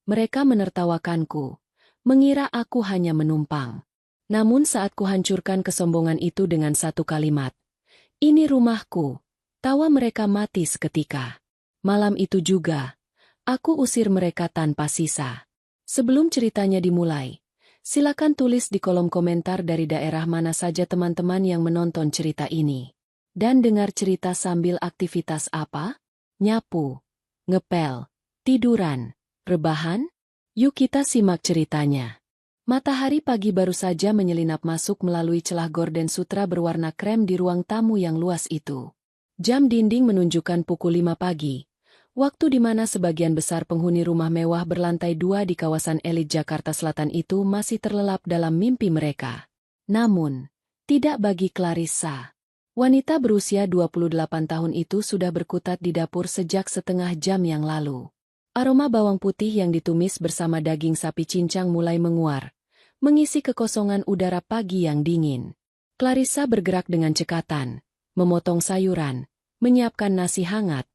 Mereka menertawakanku, mengira aku hanya menumpang. Namun saat kuhancurkan kesombongan itu dengan satu kalimat, "Ini rumahku," tawa mereka mati seketika. Malam itu juga, aku usir mereka tanpa sisa. Sebelum ceritanya dimulai, silakan tulis di kolom komentar dari daerah mana saja teman-teman yang menonton cerita ini. Dan dengar cerita sambil aktivitas apa? Nyapu, ngepel, tiduran, rebahan? Yuk kita simak ceritanya. Matahari pagi baru saja menyelinap masuk melalui celah gorden sutra berwarna krem di ruang tamu yang luas itu. Jam dinding menunjukkan pukul 5 pagi, waktu di mana sebagian besar penghuni rumah mewah berlantai 2 di kawasan elit Jakarta Selatan itu masih terlelap dalam mimpi mereka. Namun, tidak bagi Clarissa. Wanita berusia 28 tahun itu sudah berkutat di dapur sejak setengah jam yang lalu. Aroma bawang putih yang ditumis bersama daging sapi cincang mulai menguar, mengisi kekosongan udara pagi yang dingin. Clarissa bergerak dengan cekatan, memotong sayuran, menyiapkan nasi hangat,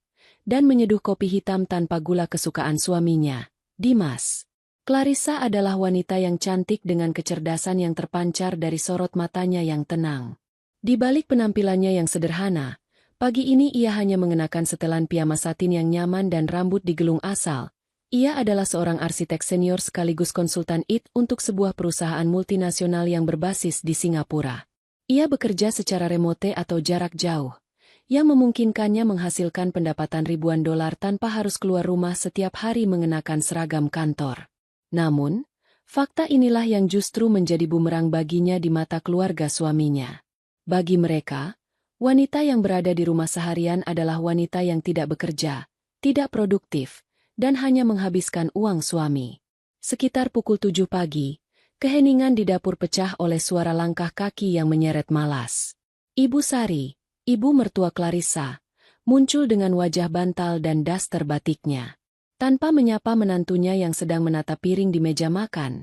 dan menyeduh kopi hitam tanpa gula kesukaan suaminya, Dimas. Clarissa adalah wanita yang cantik dengan kecerdasan yang terpancar dari sorot matanya yang tenang. Di balik penampilannya yang sederhana, pagi ini ia hanya mengenakan setelan piyama satin yang nyaman dan rambut digelung asal. Ia adalah seorang arsitek senior sekaligus konsultan IT untuk sebuah perusahaan multinasional yang berbasis di Singapura. Ia bekerja secara remote atau jarak jauh, yang memungkinkannya menghasilkan pendapatan ribuan dolar tanpa harus keluar rumah setiap hari mengenakan seragam kantor. Namun, fakta inilah yang justru menjadi bumerang baginya di mata keluarga suaminya. Bagi mereka, wanita yang berada di rumah seharian adalah wanita yang tidak bekerja, tidak produktif, dan hanya menghabiskan uang suami. Sekitar pukul 7 pagi, keheningan di dapur pecah oleh suara langkah kaki yang menyeret malas. Ibu Sari, ibu mertua Clarissa, muncul dengan wajah bantal dan daster batiknya. Tanpa menyapa menantunya yang sedang menata piring di meja makan,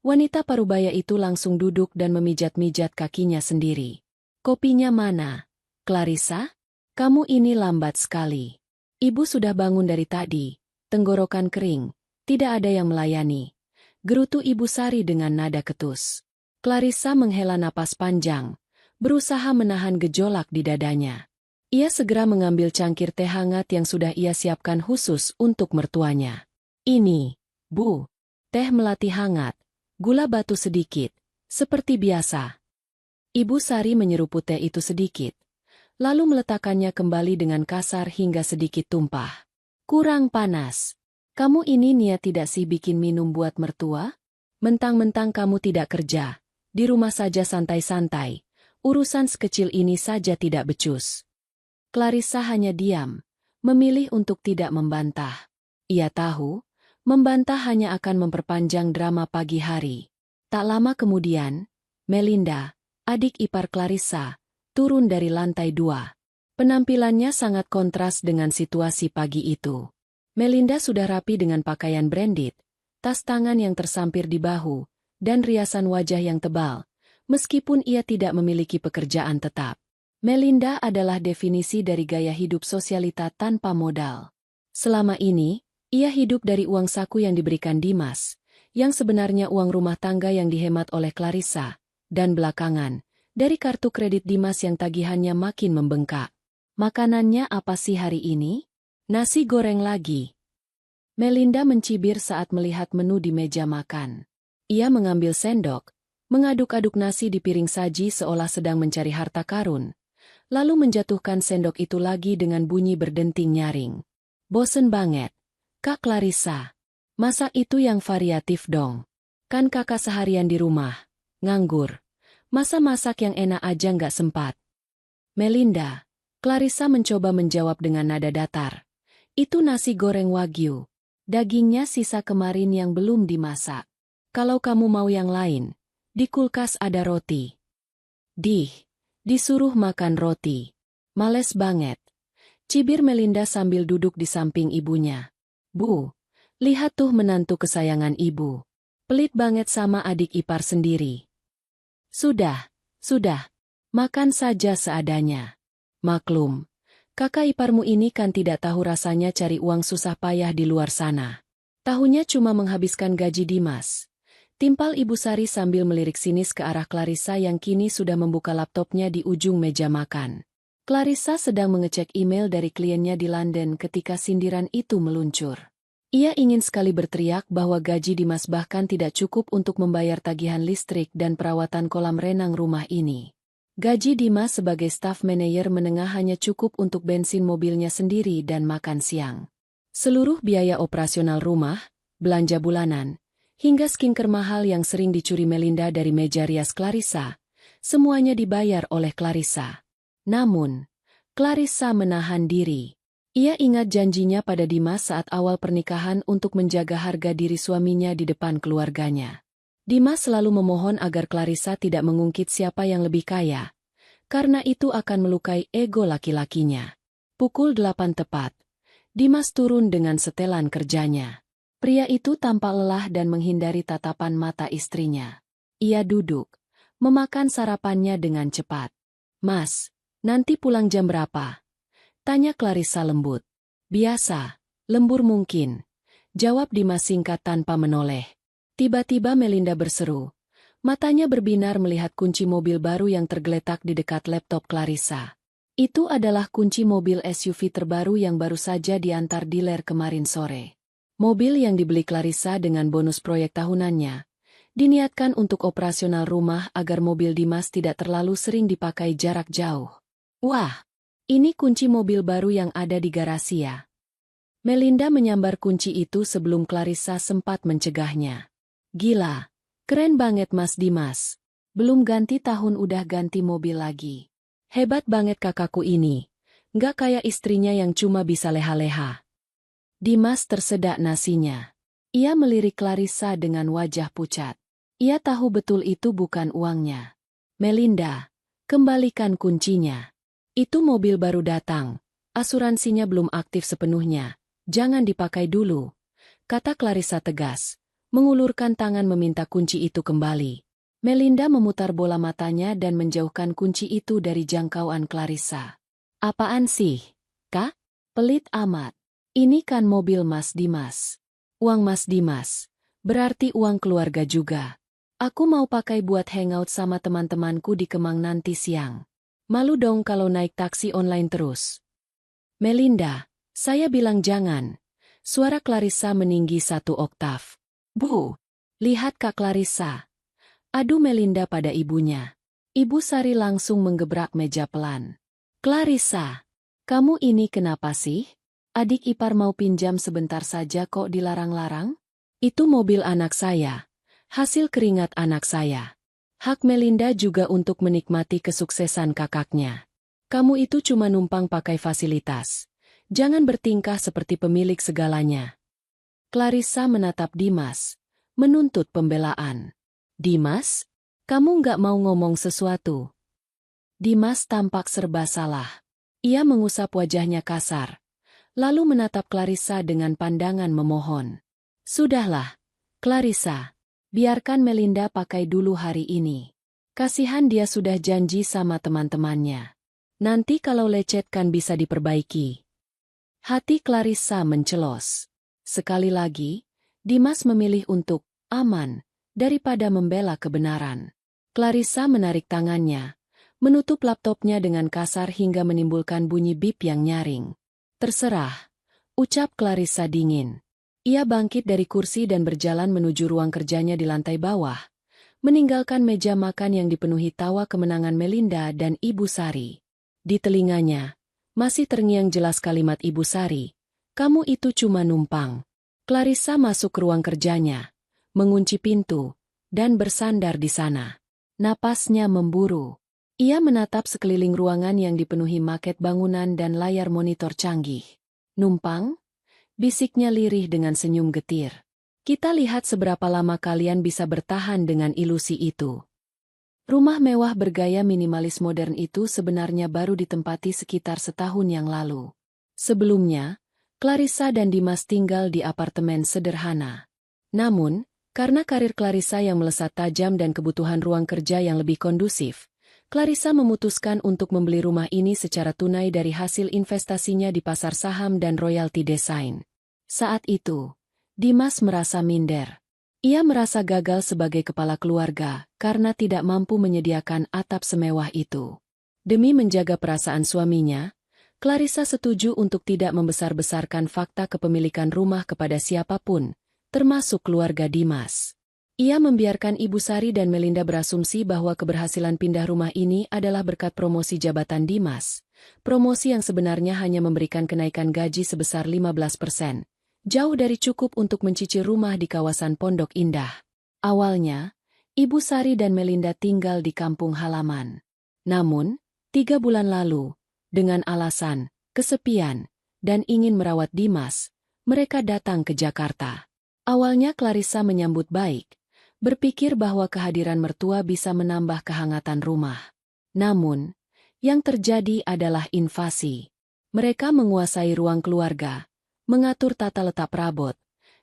wanita parubaya itu langsung duduk dan memijat-mijat kakinya sendiri. "Kopinya mana, Clarissa? Kamu ini lambat sekali." Ibu sudah bangun dari tadi, tenggorokan kering, tidak ada yang melayani. Gerutu Ibu Sari dengan nada ketus. Clarissa menghela napas panjang, berusaha menahan gejolak di dadanya. Ia segera mengambil cangkir teh hangat yang sudah ia siapkan khusus untuk mertuanya. "Ini, Bu, teh melati hangat, gula batu sedikit, seperti biasa." Ibu Sari menyeruput teh itu sedikit, lalu meletakkannya kembali dengan kasar hingga sedikit tumpah. "Kurang panas. Kamu ini niat tidak sih bikin minum buat mertua? Mentang-mentang kamu tidak kerja, di rumah saja santai-santai, urusan sekecil ini saja tidak becus." Clarissa hanya diam, memilih untuk tidak membantah. Ia tahu, membantah hanya akan memperpanjang drama pagi hari. Tak lama kemudian, Melinda, adik ipar Clarissa, turun dari lantai 2. Penampilannya sangat kontras dengan situasi pagi itu. Melinda sudah rapi dengan pakaian branded, tas tangan yang tersampir di bahu, dan riasan wajah yang tebal, meskipun ia tidak memiliki pekerjaan tetap. Melinda adalah definisi dari gaya hidup sosialita tanpa modal. Selama ini, ia hidup dari uang saku yang diberikan Dimas, yang sebenarnya uang rumah tangga yang dihemat oleh Clarissa, dan belakangan, dari kartu kredit Dimas yang tagihannya makin membengkak. "Makanannya apa sih hari ini?" "Nasi goreng lagi." Melinda mencibir saat melihat menu di meja makan. Ia mengambil sendok, mengaduk-aduk nasi di piring saji seolah sedang mencari harta karun, lalu menjatuhkan sendok itu lagi dengan bunyi berdenting nyaring. "Bosen banget, Kak Clarissa. Masak itu yang variatif dong. Kan kakak seharian di rumah, nganggur. Masa masak yang enak aja nggak sempat?" "Melinda," Clarissa mencoba menjawab dengan nada datar. "Itu nasi goreng wagyu. Dagingnya sisa kemarin yang belum dimasak. Kalau kamu mau yang lain, di kulkas ada roti." Disuruh makan roti. Males banget." Cibir Melinda sambil duduk di samping ibunya. "Bu, lihat tuh menantu kesayangan ibu. Pelit banget sama adik ipar sendiri." Sudah. Makan saja seadanya. Maklum, kakak iparmu ini kan tidak tahu rasanya cari uang susah payah di luar sana." Tahunya cuma menghabiskan gaji Dimas. Timpal Ibu Sari sambil melirik sinis ke arah Clarissa yang kini sudah membuka laptopnya di ujung meja makan. Clarissa sedang mengecek email dari kliennya di London ketika sindiran itu meluncur. Ia ingin sekali berteriak bahwa gaji Dimas bahkan tidak cukup untuk membayar tagihan listrik dan perawatan kolam renang rumah ini. Gaji Dimas sebagai staf manajer menengah hanya cukup untuk bensin mobilnya sendiri dan makan siang. Seluruh biaya operasional rumah, belanja bulanan, hingga skincare mahal yang sering dicuri Melinda dari meja rias Clarissa, semuanya dibayar oleh Clarissa. Namun, Clarissa menahan diri. Ia ingat janjinya pada Dimas saat awal pernikahan untuk menjaga harga diri suaminya di depan keluarganya. Dimas selalu memohon agar Clarissa tidak mengungkit siapa yang lebih kaya, karena itu akan melukai ego laki-lakinya. Pukul 8 tepat, Dimas turun dengan setelan kerjanya. Pria itu tampak lelah dan menghindari tatapan mata istrinya. Ia duduk, memakan sarapannya dengan cepat. "Mas, nanti pulang jam berapa?" tanya Clarissa lembut. "Biasa, lembur mungkin," jawab Dimas singkat tanpa menoleh. Tiba-tiba Melinda berseru. Matanya berbinar melihat kunci mobil baru yang tergeletak di dekat laptop Clarissa. Itu adalah kunci mobil SUV terbaru yang baru saja diantar dealer kemarin sore. Mobil yang dibeli Clarissa dengan bonus proyek tahunannya, diniatkan untuk operasional rumah agar mobil Dimas tidak terlalu sering dipakai jarak jauh. "Wah, ini kunci mobil baru yang ada di garasi ya?" Melinda menyambar kunci itu sebelum Clarissa sempat mencegahnya. "Gila, keren banget Mas Dimas. Belum ganti tahun udah ganti mobil lagi. Hebat banget kakakku ini, nggak kayak istrinya yang cuma bisa leha-leha." Dimas tersedak nasinya. Ia melirik Clarissa dengan wajah pucat. Ia tahu betul itu bukan uangnya. "Melinda, kembalikan kuncinya. Itu mobil baru datang, asuransinya belum aktif sepenuhnya, jangan dipakai dulu," kata Clarissa tegas, mengulurkan tangan meminta kunci itu kembali. Melinda memutar bola matanya dan menjauhkan kunci itu dari jangkauan Clarissa. "Apaan sih, Kak? Pelit amat. Ini kan mobil Mas Dimas. Uang Mas Dimas, berarti uang keluarga juga. Aku mau pakai buat hangout sama teman-temanku di Kemang nanti siang. Malu dong kalau naik taksi online terus." "Melinda, saya bilang jangan." Suara Clarissa meninggi 1 oktav. "Bu, lihat Kak Clarissa." Adu Melinda pada ibunya. Ibu Sari langsung menggebrak meja pelan. "Clarissa, kamu ini kenapa sih? Adik ipar mau pinjam sebentar saja kok dilarang-larang? Itu mobil anak saya. Hasil keringat anak saya. Hak Melinda juga untuk menikmati kesuksesan kakaknya. Kamu itu cuma numpang pakai fasilitas. Jangan bertingkah seperti pemilik segalanya." Clarissa menatap Dimas, menuntut pembelaan. "Dimas, kamu nggak mau ngomong sesuatu?" Dimas tampak serba salah. Ia mengusap wajahnya kasar, lalu menatap Clarissa dengan pandangan memohon. "Sudahlah, Clarissa. Biarkan Melinda pakai dulu hari ini. Kasihan dia sudah janji sama teman-temannya. Nanti kalau lecet kan bisa diperbaiki." Hati Clarissa mencelos. Sekali lagi, Dimas memilih untuk aman daripada membela kebenaran. Clarissa menarik tangannya, menutup laptopnya dengan kasar hingga menimbulkan bunyi bip yang nyaring. "Terserah," ucap Clarissa dingin. Ia bangkit dari kursi dan berjalan menuju ruang kerjanya di lantai bawah, meninggalkan meja makan yang dipenuhi tawa kemenangan Melinda dan Ibu Sari. Di telinganya masih terngiang jelas kalimat Ibu Sari, "Kamu itu cuma numpang." Clarissa masuk ke ruang kerjanya, mengunci pintu, dan bersandar di sana. Napasnya memburu. Ia menatap sekeliling ruangan yang dipenuhi maket bangunan dan layar monitor canggih. "Numpang?" bisiknya lirih dengan senyum getir. "Kita lihat seberapa lama kalian bisa bertahan dengan ilusi itu." Rumah mewah bergaya minimalis modern itu sebenarnya baru ditempati sekitar setahun yang lalu. Sebelumnya, Clarissa dan Dimas tinggal di apartemen sederhana. Namun, karena karir Clarissa yang melesat tajam dan kebutuhan ruang kerja yang lebih kondusif, Clarissa memutuskan untuk membeli rumah ini secara tunai dari hasil investasinya di pasar saham dan royalti desain. Saat itu, Dimas merasa minder. Ia merasa gagal sebagai kepala keluarga karena tidak mampu menyediakan atap semewah itu. Demi menjaga perasaan suaminya, Clarissa setuju untuk tidak membesar-besarkan fakta kepemilikan rumah kepada siapapun, termasuk keluarga Dimas. Ia membiarkan Ibu Sari dan Melinda berasumsi bahwa keberhasilan pindah rumah ini adalah berkat promosi jabatan Dimas. Promosi yang sebenarnya hanya memberikan kenaikan gaji sebesar 15%. Jauh dari cukup untuk mencicil rumah di kawasan Pondok Indah. Awalnya, Ibu Sari dan Melinda tinggal di kampung halaman. Namun, 3 bulan lalu, dengan alasan kesepian dan ingin merawat Dimas, mereka datang ke Jakarta. Awalnya Clarissa menyambut baik, berpikir bahwa kehadiran mertua bisa menambah kehangatan rumah. Namun, yang terjadi adalah invasi. Mereka menguasai ruang keluarga, mengatur tata letak perabot,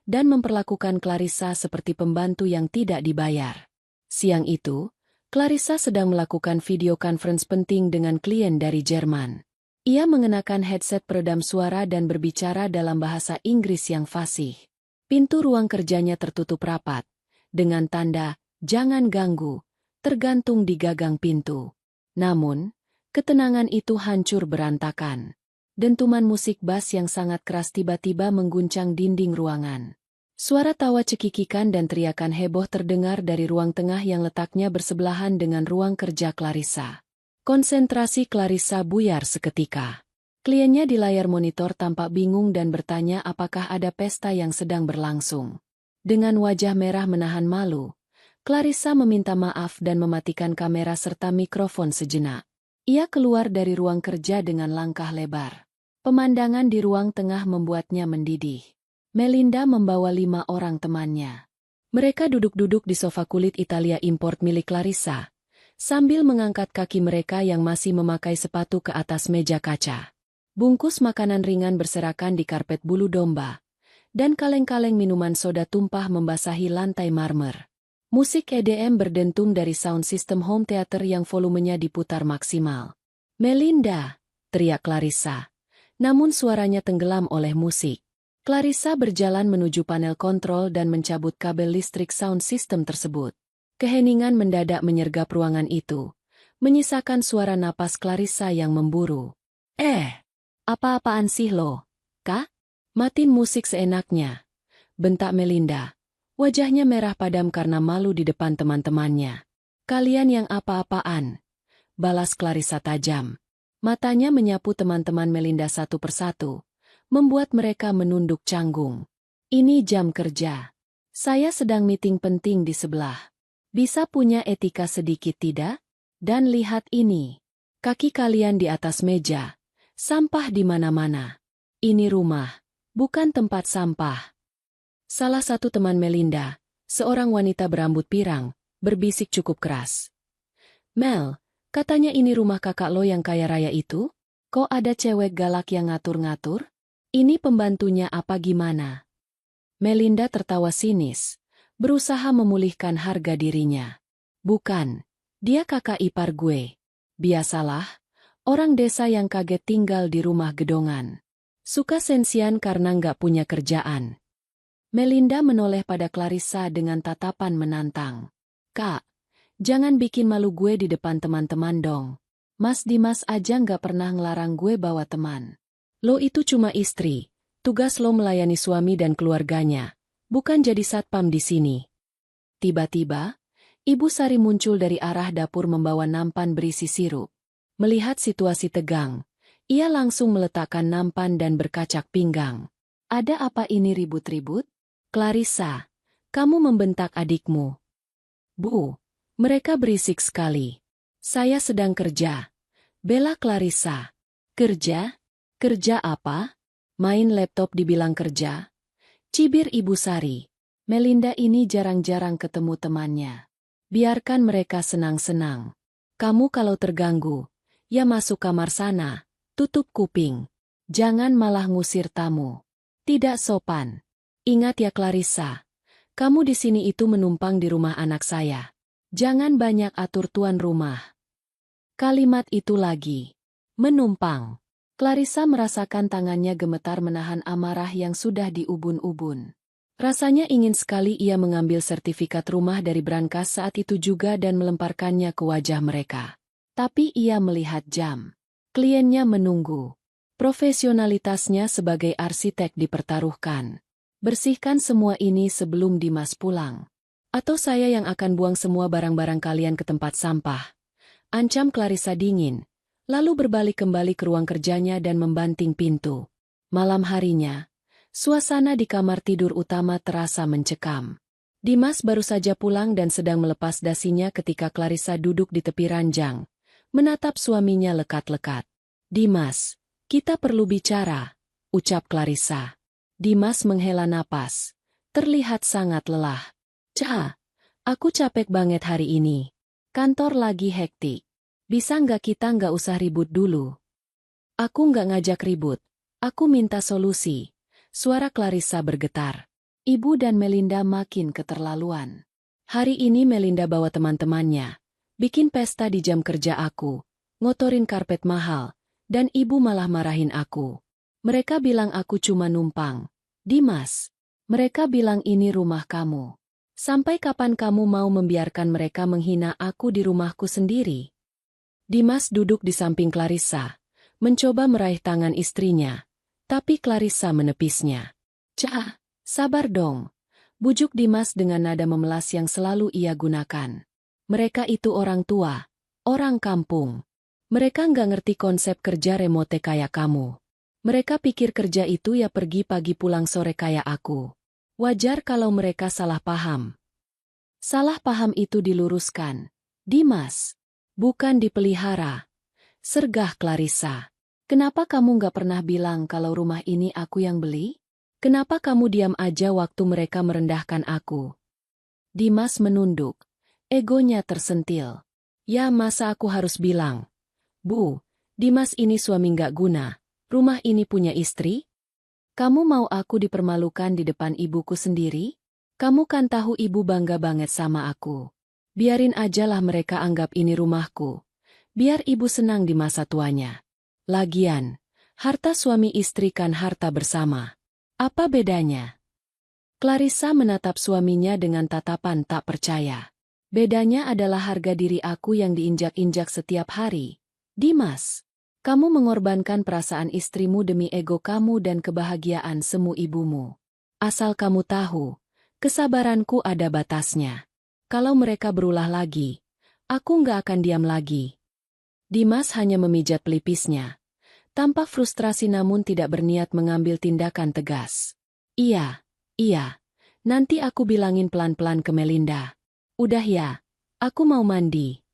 dan memperlakukan Clarissa seperti pembantu yang tidak dibayar. Siang itu, Clarissa sedang melakukan video conference penting dengan klien dari Jerman. Ia mengenakan headset peredam suara dan berbicara dalam bahasa Inggris yang fasih. Pintu ruang kerjanya tertutup rapat, dengan tanda, "Jangan ganggu," tergantung di gagang pintu. Namun, ketenangan itu hancur berantakan. Dentuman musik bass yang sangat keras tiba-tiba mengguncang dinding ruangan. Suara tawa cekikikan dan teriakan heboh terdengar dari ruang tengah yang letaknya bersebelahan dengan ruang kerja Clarissa. Konsentrasi Clarissa buyar seketika. Kliennya di layar monitor tampak bingung dan bertanya apakah ada pesta yang sedang berlangsung. Dengan wajah merah menahan malu, Clarissa meminta maaf dan mematikan kamera serta mikrofon sejenak. Ia keluar dari ruang kerja dengan langkah lebar. Pemandangan di ruang tengah membuatnya mendidih. Melinda membawa 5 orang temannya. Mereka duduk-duduk di sofa kulit Italia import milik Clarissa, sambil mengangkat kaki mereka yang masih memakai sepatu ke atas meja kaca. Bungkus makanan ringan berserakan di karpet bulu domba, dan kaleng-kaleng minuman soda tumpah membasahi lantai marmer. Musik EDM berdentum dari sound system home theater yang volumenya diputar maksimal. "Melinda!" teriak Clarissa, namun suaranya tenggelam oleh musik. Clarissa berjalan menuju panel kontrol dan mencabut kabel listrik sound system tersebut. Keheningan mendadak menyergap ruangan itu, menyisakan suara napas Clarissa yang memburu. Apa-apaan sih lo, Kak? Matiin musik seenaknya," bentak Melinda. Wajahnya merah padam karena malu di depan teman-temannya. "Kalian yang apa-apaan?" balas Clarissa tajam. Matanya menyapu teman-teman Melinda satu persatu, membuat mereka menunduk canggung. "Ini jam kerja. Saya sedang meeting penting di sebelah. Bisa punya etika sedikit tidak? Dan lihat ini. Kaki kalian di atas meja. Sampah di mana-mana. Ini rumah, bukan tempat sampah." Salah satu teman Melinda, seorang wanita berambut pirang, berbisik cukup keras. "Mel, katanya ini rumah kakak lo yang kaya raya itu? Kok ada cewek galak yang ngatur-ngatur? Ini pembantunya apa gimana?" Melinda tertawa sinis, berusaha memulihkan harga dirinya. "Bukan, dia kakak ipar gue. Biasalah, orang desa yang kaget tinggal di rumah gedongan. Suka sensian karena nggak punya kerjaan." Melinda menoleh pada Clarissa dengan tatapan menantang. "Kak, jangan bikin malu gue di depan teman-teman dong. Mas Dimas aja nggak pernah ngelarang gue bawa teman. Lo itu cuma istri, tugas lo melayani suami dan keluarganya, bukan jadi satpam di sini." Tiba-tiba, Ibu Sari muncul dari arah dapur membawa nampan berisi sirup. Melihat situasi tegang, ia langsung meletakkan nampan dan berkacak pinggang. "Ada apa ini ribut-ribut? Clarissa, kamu membentak adikmu." "Bu, mereka berisik sekali. Saya sedang kerja," bela Clarissa. "Kerja? Kerja apa? Main laptop dibilang kerja?" cibir Ibu Sari. Melinda ini jarang-jarang ketemu temannya. Biarkan mereka senang-senang. Kamu kalau terganggu, ya masuk kamar sana, tutup kuping. Jangan malah ngusir tamu. Tidak sopan. Ingat ya Clarissa, kamu di sini itu menumpang di rumah anak saya. Jangan banyak atur tuan rumah. Kalimat itu lagi. Menumpang. Clarissa merasakan tangannya gemetar menahan amarah yang sudah diubun-ubun. Rasanya ingin sekali ia mengambil sertifikat rumah dari brankas saat itu juga dan melemparkannya ke wajah mereka. Tapi ia melihat jam. Kliennya menunggu. Profesionalitasnya sebagai arsitek dipertaruhkan. Bersihkan semua ini sebelum Dimas pulang. Atau saya yang akan buang semua barang-barang kalian ke tempat sampah. Ancam Clarissa dingin. Lalu berbalik kembali ke ruang kerjanya dan membanting pintu. Malam harinya, suasana di kamar tidur utama terasa mencekam. Dimas baru saja pulang dan sedang melepas dasinya ketika Clarissa duduk di tepi ranjang, menatap suaminya lekat-lekat. "Dimas, kita perlu bicara," ucap Clarissa. Dimas menghela napas, terlihat sangat lelah. "Cah, aku capek banget hari ini. Kantor lagi hektik. Bisa nggak usah ribut dulu?" "Aku nggak ngajak ribut. Aku minta solusi." Suara Clarissa bergetar. Ibu dan Melinda makin keterlaluan. Hari ini Melinda bawa teman-temannya, bikin pesta di jam kerja aku, ngotorin karpet mahal, dan ibu malah marahin aku. Mereka bilang aku cuma numpang. "Dimas, mereka bilang ini rumah kamu. Sampai kapan kamu mau membiarkan mereka menghina aku di rumahku sendiri?" Dimas duduk di samping Clarissa, mencoba meraih tangan istrinya. Tapi Clarissa menepisnya. "Cah, sabar dong," bujuk Dimas dengan nada memelas yang selalu ia gunakan. "Mereka itu orang tua, orang kampung. Mereka nggak ngerti konsep kerja remote kayak kamu. Mereka pikir kerja itu ya pergi pagi pulang sore kayak aku. Wajar kalau mereka salah paham. Salah paham itu diluruskan, Dimas, bukan dipelihara." Sergah Clarissa. "Kenapa kamu nggak pernah bilang kalau rumah ini aku yang beli? Kenapa kamu diam aja waktu mereka merendahkan aku?" Dimas menunduk. Egonya tersentil. "Ya masa aku harus bilang? Bu, Dimas ini suami nggak guna. Rumah ini punya istri? Kamu mau aku dipermalukan di depan ibuku sendiri? Kamu kan tahu ibu bangga banget sama aku. Biarin ajalah mereka anggap ini rumahku. Biar ibu senang di masa tuanya. Lagian, harta suami istri kan harta bersama. Apa bedanya?" Clarissa menatap suaminya dengan tatapan tak percaya. "Bedanya adalah harga diri aku yang diinjak-injak setiap hari. Dimas, kamu mengorbankan perasaan istrimu demi ego kamu dan kebahagiaan semu ibumu. Asal kamu tahu, kesabaranku ada batasnya. Kalau mereka berulah lagi, aku nggak akan diam lagi." Dimas hanya memijat pelipisnya. Tampak frustrasi namun tidak berniat mengambil tindakan tegas. Iya, nanti aku bilangin pelan-pelan ke Melinda. Udah ya, aku mau mandi."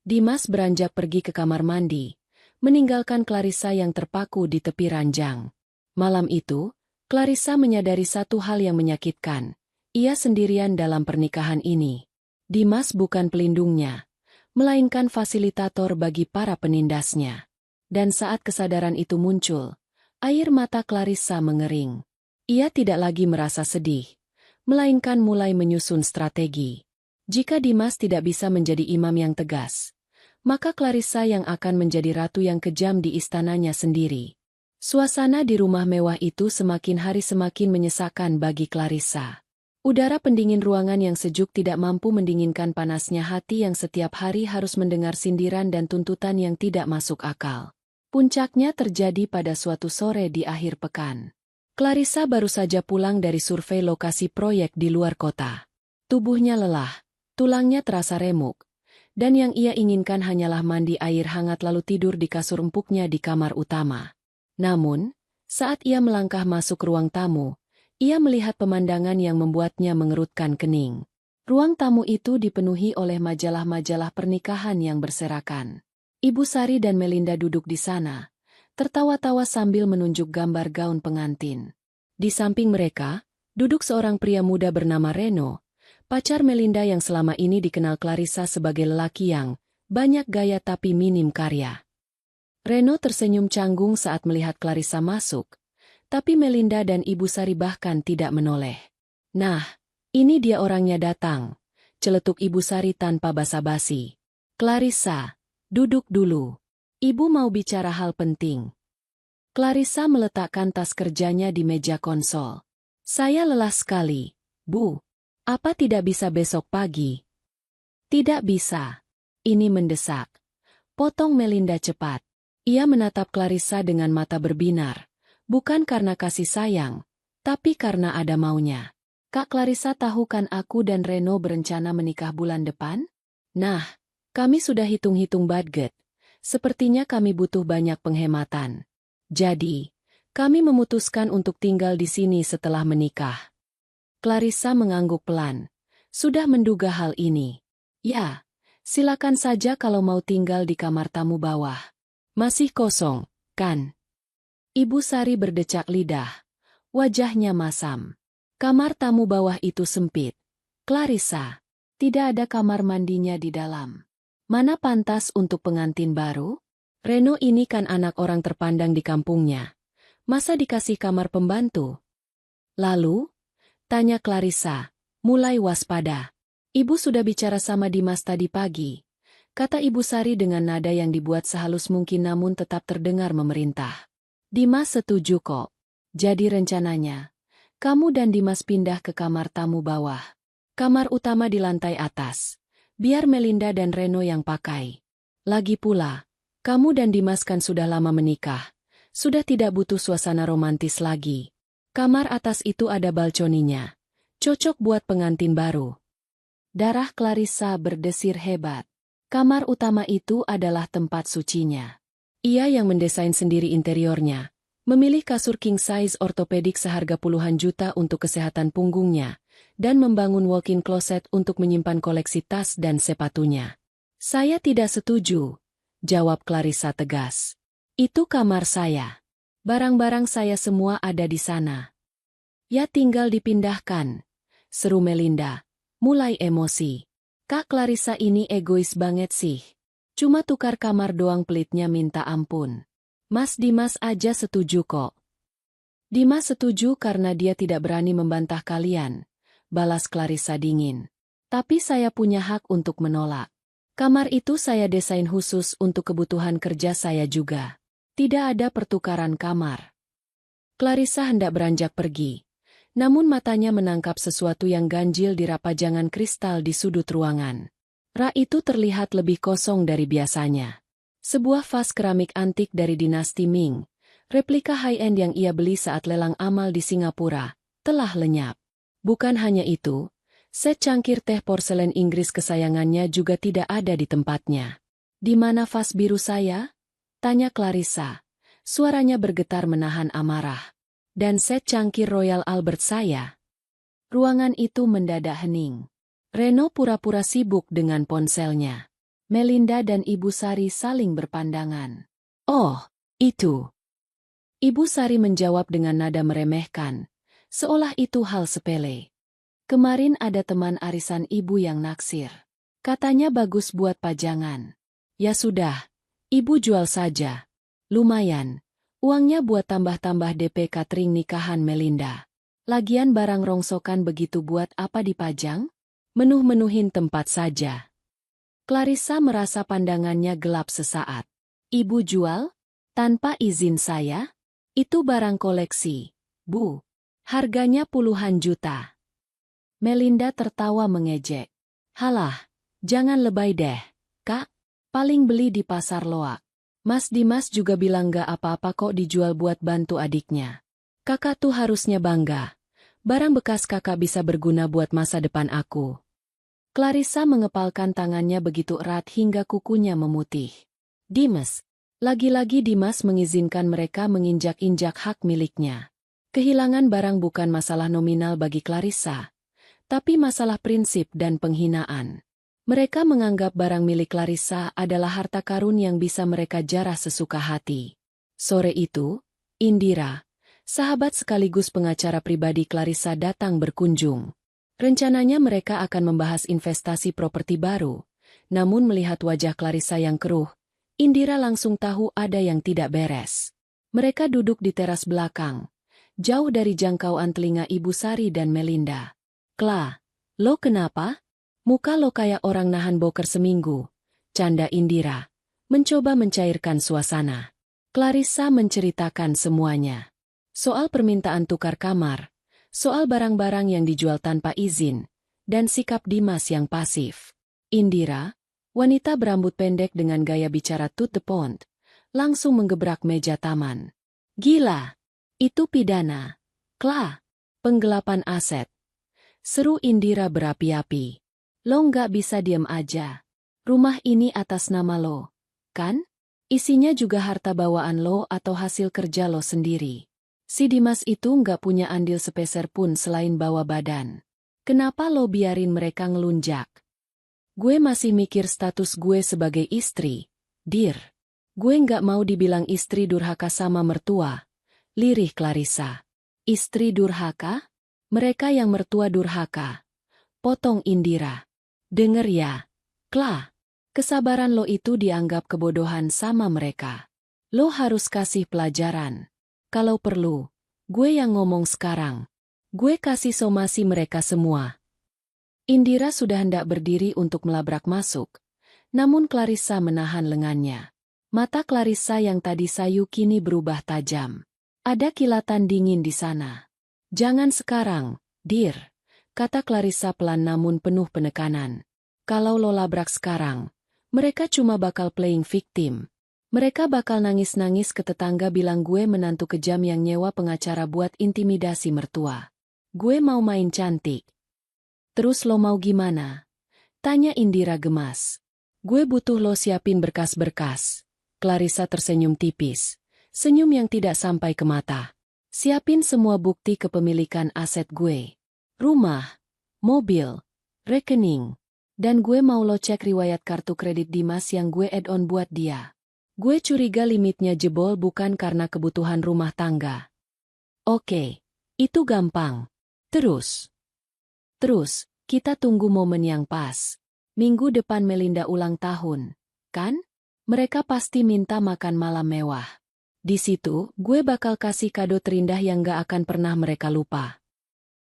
Dimas beranjak pergi ke kamar mandi, meninggalkan Clarissa yang terpaku di tepi ranjang. Malam itu, Clarissa menyadari satu hal yang menyakitkan. Ia sendirian dalam pernikahan ini. Dimas bukan pelindungnya, melainkan fasilitator bagi para penindasnya. Dan saat kesadaran itu muncul, air mata Clarissa mengering. Ia tidak lagi merasa sedih, melainkan mulai menyusun strategi. Jika Dimas tidak bisa menjadi imam yang tegas, maka Clarissa yang akan menjadi ratu yang kejam di istananya sendiri. Suasana di rumah mewah itu semakin hari semakin menyesakan bagi Clarissa. Udara pendingin ruangan yang sejuk tidak mampu mendinginkan panasnya hati yang setiap hari harus mendengar sindiran dan tuntutan yang tidak masuk akal. Puncaknya terjadi pada suatu sore di akhir pekan. Clarissa baru saja pulang dari survei lokasi proyek di luar kota. Tubuhnya lelah, tulangnya terasa remuk, dan yang ia inginkan hanyalah mandi air hangat lalu tidur di kasur empuknya di kamar utama. Namun, saat ia melangkah masuk ruang tamu, ia melihat pemandangan yang membuatnya mengerutkan kening. Ruang tamu itu dipenuhi oleh majalah-majalah pernikahan yang berserakan. Ibu Sari dan Melinda duduk di sana, tertawa-tawa sambil menunjuk gambar gaun pengantin. Di samping mereka, duduk seorang pria muda bernama Reno, pacar Melinda yang selama ini dikenal Clarissa sebagai lelaki yang banyak gaya tapi minim karya. Reno tersenyum canggung saat melihat Clarissa masuk, tapi Melinda dan Ibu Sari bahkan tidak menoleh. "Nah, ini dia orangnya datang," celetuk Ibu Sari tanpa basa-basi. "Clarissa, duduk dulu. Ibu mau bicara hal penting." Clarissa meletakkan tas kerjanya di meja konsol. Saya lelah sekali, Bu. Apa tidak bisa besok pagi? Tidak bisa. Ini mendesak. Potong Melinda cepat. Ia menatap Clarissa dengan mata berbinar. Bukan karena kasih sayang, tapi karena ada maunya. Kak Clarissa, tahu kan aku dan Reno berencana menikah bulan depan? Nah, kami sudah hitung-hitung budget. Sepertinya kami butuh banyak penghematan. Jadi, kami memutuskan untuk tinggal di sini setelah menikah. Clarissa mengangguk pelan. Sudah menduga hal ini. Ya, silakan saja kalau mau tinggal di kamar tamu bawah. Masih kosong, kan? Ibu Sari berdecak lidah. Wajahnya masam. Kamar tamu bawah itu sempit. Clarissa, tidak ada kamar mandinya di dalam. Mana pantas untuk pengantin baru? Reno ini kan anak orang terpandang di kampungnya. Masa dikasih kamar pembantu? Lalu? Tanya Clarissa, mulai waspada. Ibu sudah bicara sama Dimas tadi pagi. Kata Ibu Sari dengan nada yang dibuat sehalus mungkin namun tetap terdengar memerintah. Dimas setuju kok. Jadi rencananya, kamu dan Dimas pindah ke kamar tamu bawah. Kamar utama di lantai atas. Biar Melinda dan Reno yang pakai. Lagi pula, kamu dan Dimas kan sudah lama menikah. Sudah tidak butuh suasana romantis lagi. Kamar atas itu ada balkoninya. Cocok buat pengantin baru. Darah Clarissa berdesir hebat. Kamar utama itu adalah tempat sucinya. Ia yang mendesain sendiri interiornya. Memilih kasur king size ortopedik seharga puluhan juta untuk kesehatan punggungnya. Dan membangun walk-in closet untuk menyimpan koleksi tas dan sepatunya. Saya tidak setuju, jawab Clarissa tegas. Itu kamar saya. Barang-barang saya semua ada di sana. Ya tinggal dipindahkan, seru Melinda. Mulai emosi. Kak Clarissa ini egois banget sih. Cuma tukar kamar doang pelitnya minta ampun. Mas Dimas aja setuju kok. Dimas setuju karena dia tidak berani membantah kalian. Balas Clarissa dingin. Tapi saya punya hak untuk menolak. Kamar itu saya desain khusus untuk kebutuhan kerja saya juga. Tidak ada pertukaran kamar. Clarissa hendak beranjak pergi. Namun matanya menangkap sesuatu yang ganjil di rapajangan kristal di sudut ruangan. Rak itu terlihat lebih kosong dari biasanya. Sebuah vas keramik antik dari dinasti Ming, replika high-end yang ia beli saat lelang amal di Singapura, telah lenyap. Bukan hanya itu, set cangkir teh porselen Inggris kesayangannya juga tidak ada di tempatnya. Di mana vas biru saya? Tanya Clarissa. Suaranya bergetar menahan amarah. Dan set cangkir Royal Albert saya. Ruangan itu mendadak hening. Reno pura-pura sibuk dengan ponselnya. Melinda dan Ibu Sari saling berpandangan. Oh, itu. Ibu Sari menjawab dengan nada meremehkan. Seolah itu hal sepele. Kemarin ada teman arisan ibu yang naksir. Katanya bagus buat pajangan. Ya sudah, ibu jual saja. Lumayan. Uangnya buat tambah-tambah DP catering nikahan Melinda. Lagian barang rongsokan begitu buat apa dipajang? Menuh-menuhin tempat saja. Clarissa merasa pandangannya gelap sesaat. Ibu jual? Tanpa izin saya? Itu barang koleksi, Bu. Harganya puluhan juta. Melinda tertawa mengejek. Halah, jangan lebay deh, Kak. Paling beli di pasar loak. Mas Dimas juga bilang gak apa-apa kok dijual buat bantu adiknya. Kakak tuh harusnya bangga. Barang bekas kakak bisa berguna buat masa depan aku. Clarissa mengepalkan tangannya begitu erat hingga kukunya memutih. Dimas. Lagi-lagi Dimas mengizinkan mereka menginjak-injak hak miliknya. Kehilangan barang bukan masalah nominal bagi Clarissa, tapi masalah prinsip dan penghinaan. Mereka menganggap barang milik Clarissa adalah harta karun yang bisa mereka jarah sesuka hati. Sore itu, Indira, sahabat sekaligus pengacara pribadi Clarissa datang berkunjung. Rencananya mereka akan membahas investasi properti baru. Namun melihat wajah Clarissa yang keruh, Indira langsung tahu ada yang tidak beres. Mereka duduk di teras belakang, jauh dari jangkauan telinga Ibu Sari dan Melinda. Kla, lo kenapa? Muka lo kayak orang nahan boker seminggu, canda Indira, mencoba mencairkan suasana. Clarissa menceritakan semuanya. Soal permintaan tukar kamar, soal barang-barang yang dijual tanpa izin, dan sikap Dimas yang pasif. Indira, wanita berambut pendek dengan gaya bicara to the point, langsung menggebrak meja taman. Gila! Itu pidana. Kla! Penggelapan aset. Seru Indira berapi-api. Lo nggak bisa diam aja. Rumah ini atas nama lo, kan? Isinya juga harta bawaan lo atau hasil kerja lo sendiri. Si Dimas itu nggak punya andil sepeser pun selain bawa badan. Kenapa lo biarin mereka ngelunjak? Gue masih mikir status gue sebagai istri, Dir. Gue nggak mau dibilang istri durhaka sama mertua. Lirih Clarissa. Istri durhaka? Mereka yang mertua durhaka. Potong Indira. Denger ya, Kla. Kesabaran lo itu dianggap kebodohan sama mereka. Lo harus kasih pelajaran. Kalau perlu, gue yang ngomong sekarang. Gue kasih somasi mereka semua. Indira sudah hendak berdiri untuk melabrak masuk. Namun Clarissa menahan lengannya. Mata Clarissa yang tadi sayu kini berubah tajam. Ada kilatan dingin di sana. Jangan sekarang, Dir, kata Clarissa pelan namun penuh penekanan. Kalau lo labrak sekarang, mereka cuma bakal playing victim. Mereka bakal nangis-nangis ke tetangga bilang gue menantu kejam yang nyewa pengacara buat intimidasi mertua. Gue mau main cantik. Terus lo mau gimana? Tanya Indira gemas. Gue butuh lo siapin berkas-berkas. Clarissa tersenyum tipis. Senyum yang tidak sampai ke mata. Siapin semua bukti kepemilikan aset gue. Rumah, mobil, rekening. Dan gue mau lo cek riwayat kartu kredit Dimas yang gue add-on buat dia. Gue curiga limitnya jebol bukan karena kebutuhan rumah tangga. Oke, itu gampang. Terus, kita tunggu momen yang pas. Minggu depan Melinda ulang tahun, kan? Mereka pasti minta makan malam mewah. Di situ, gue bakal kasih kado terindah yang gak akan pernah mereka lupa.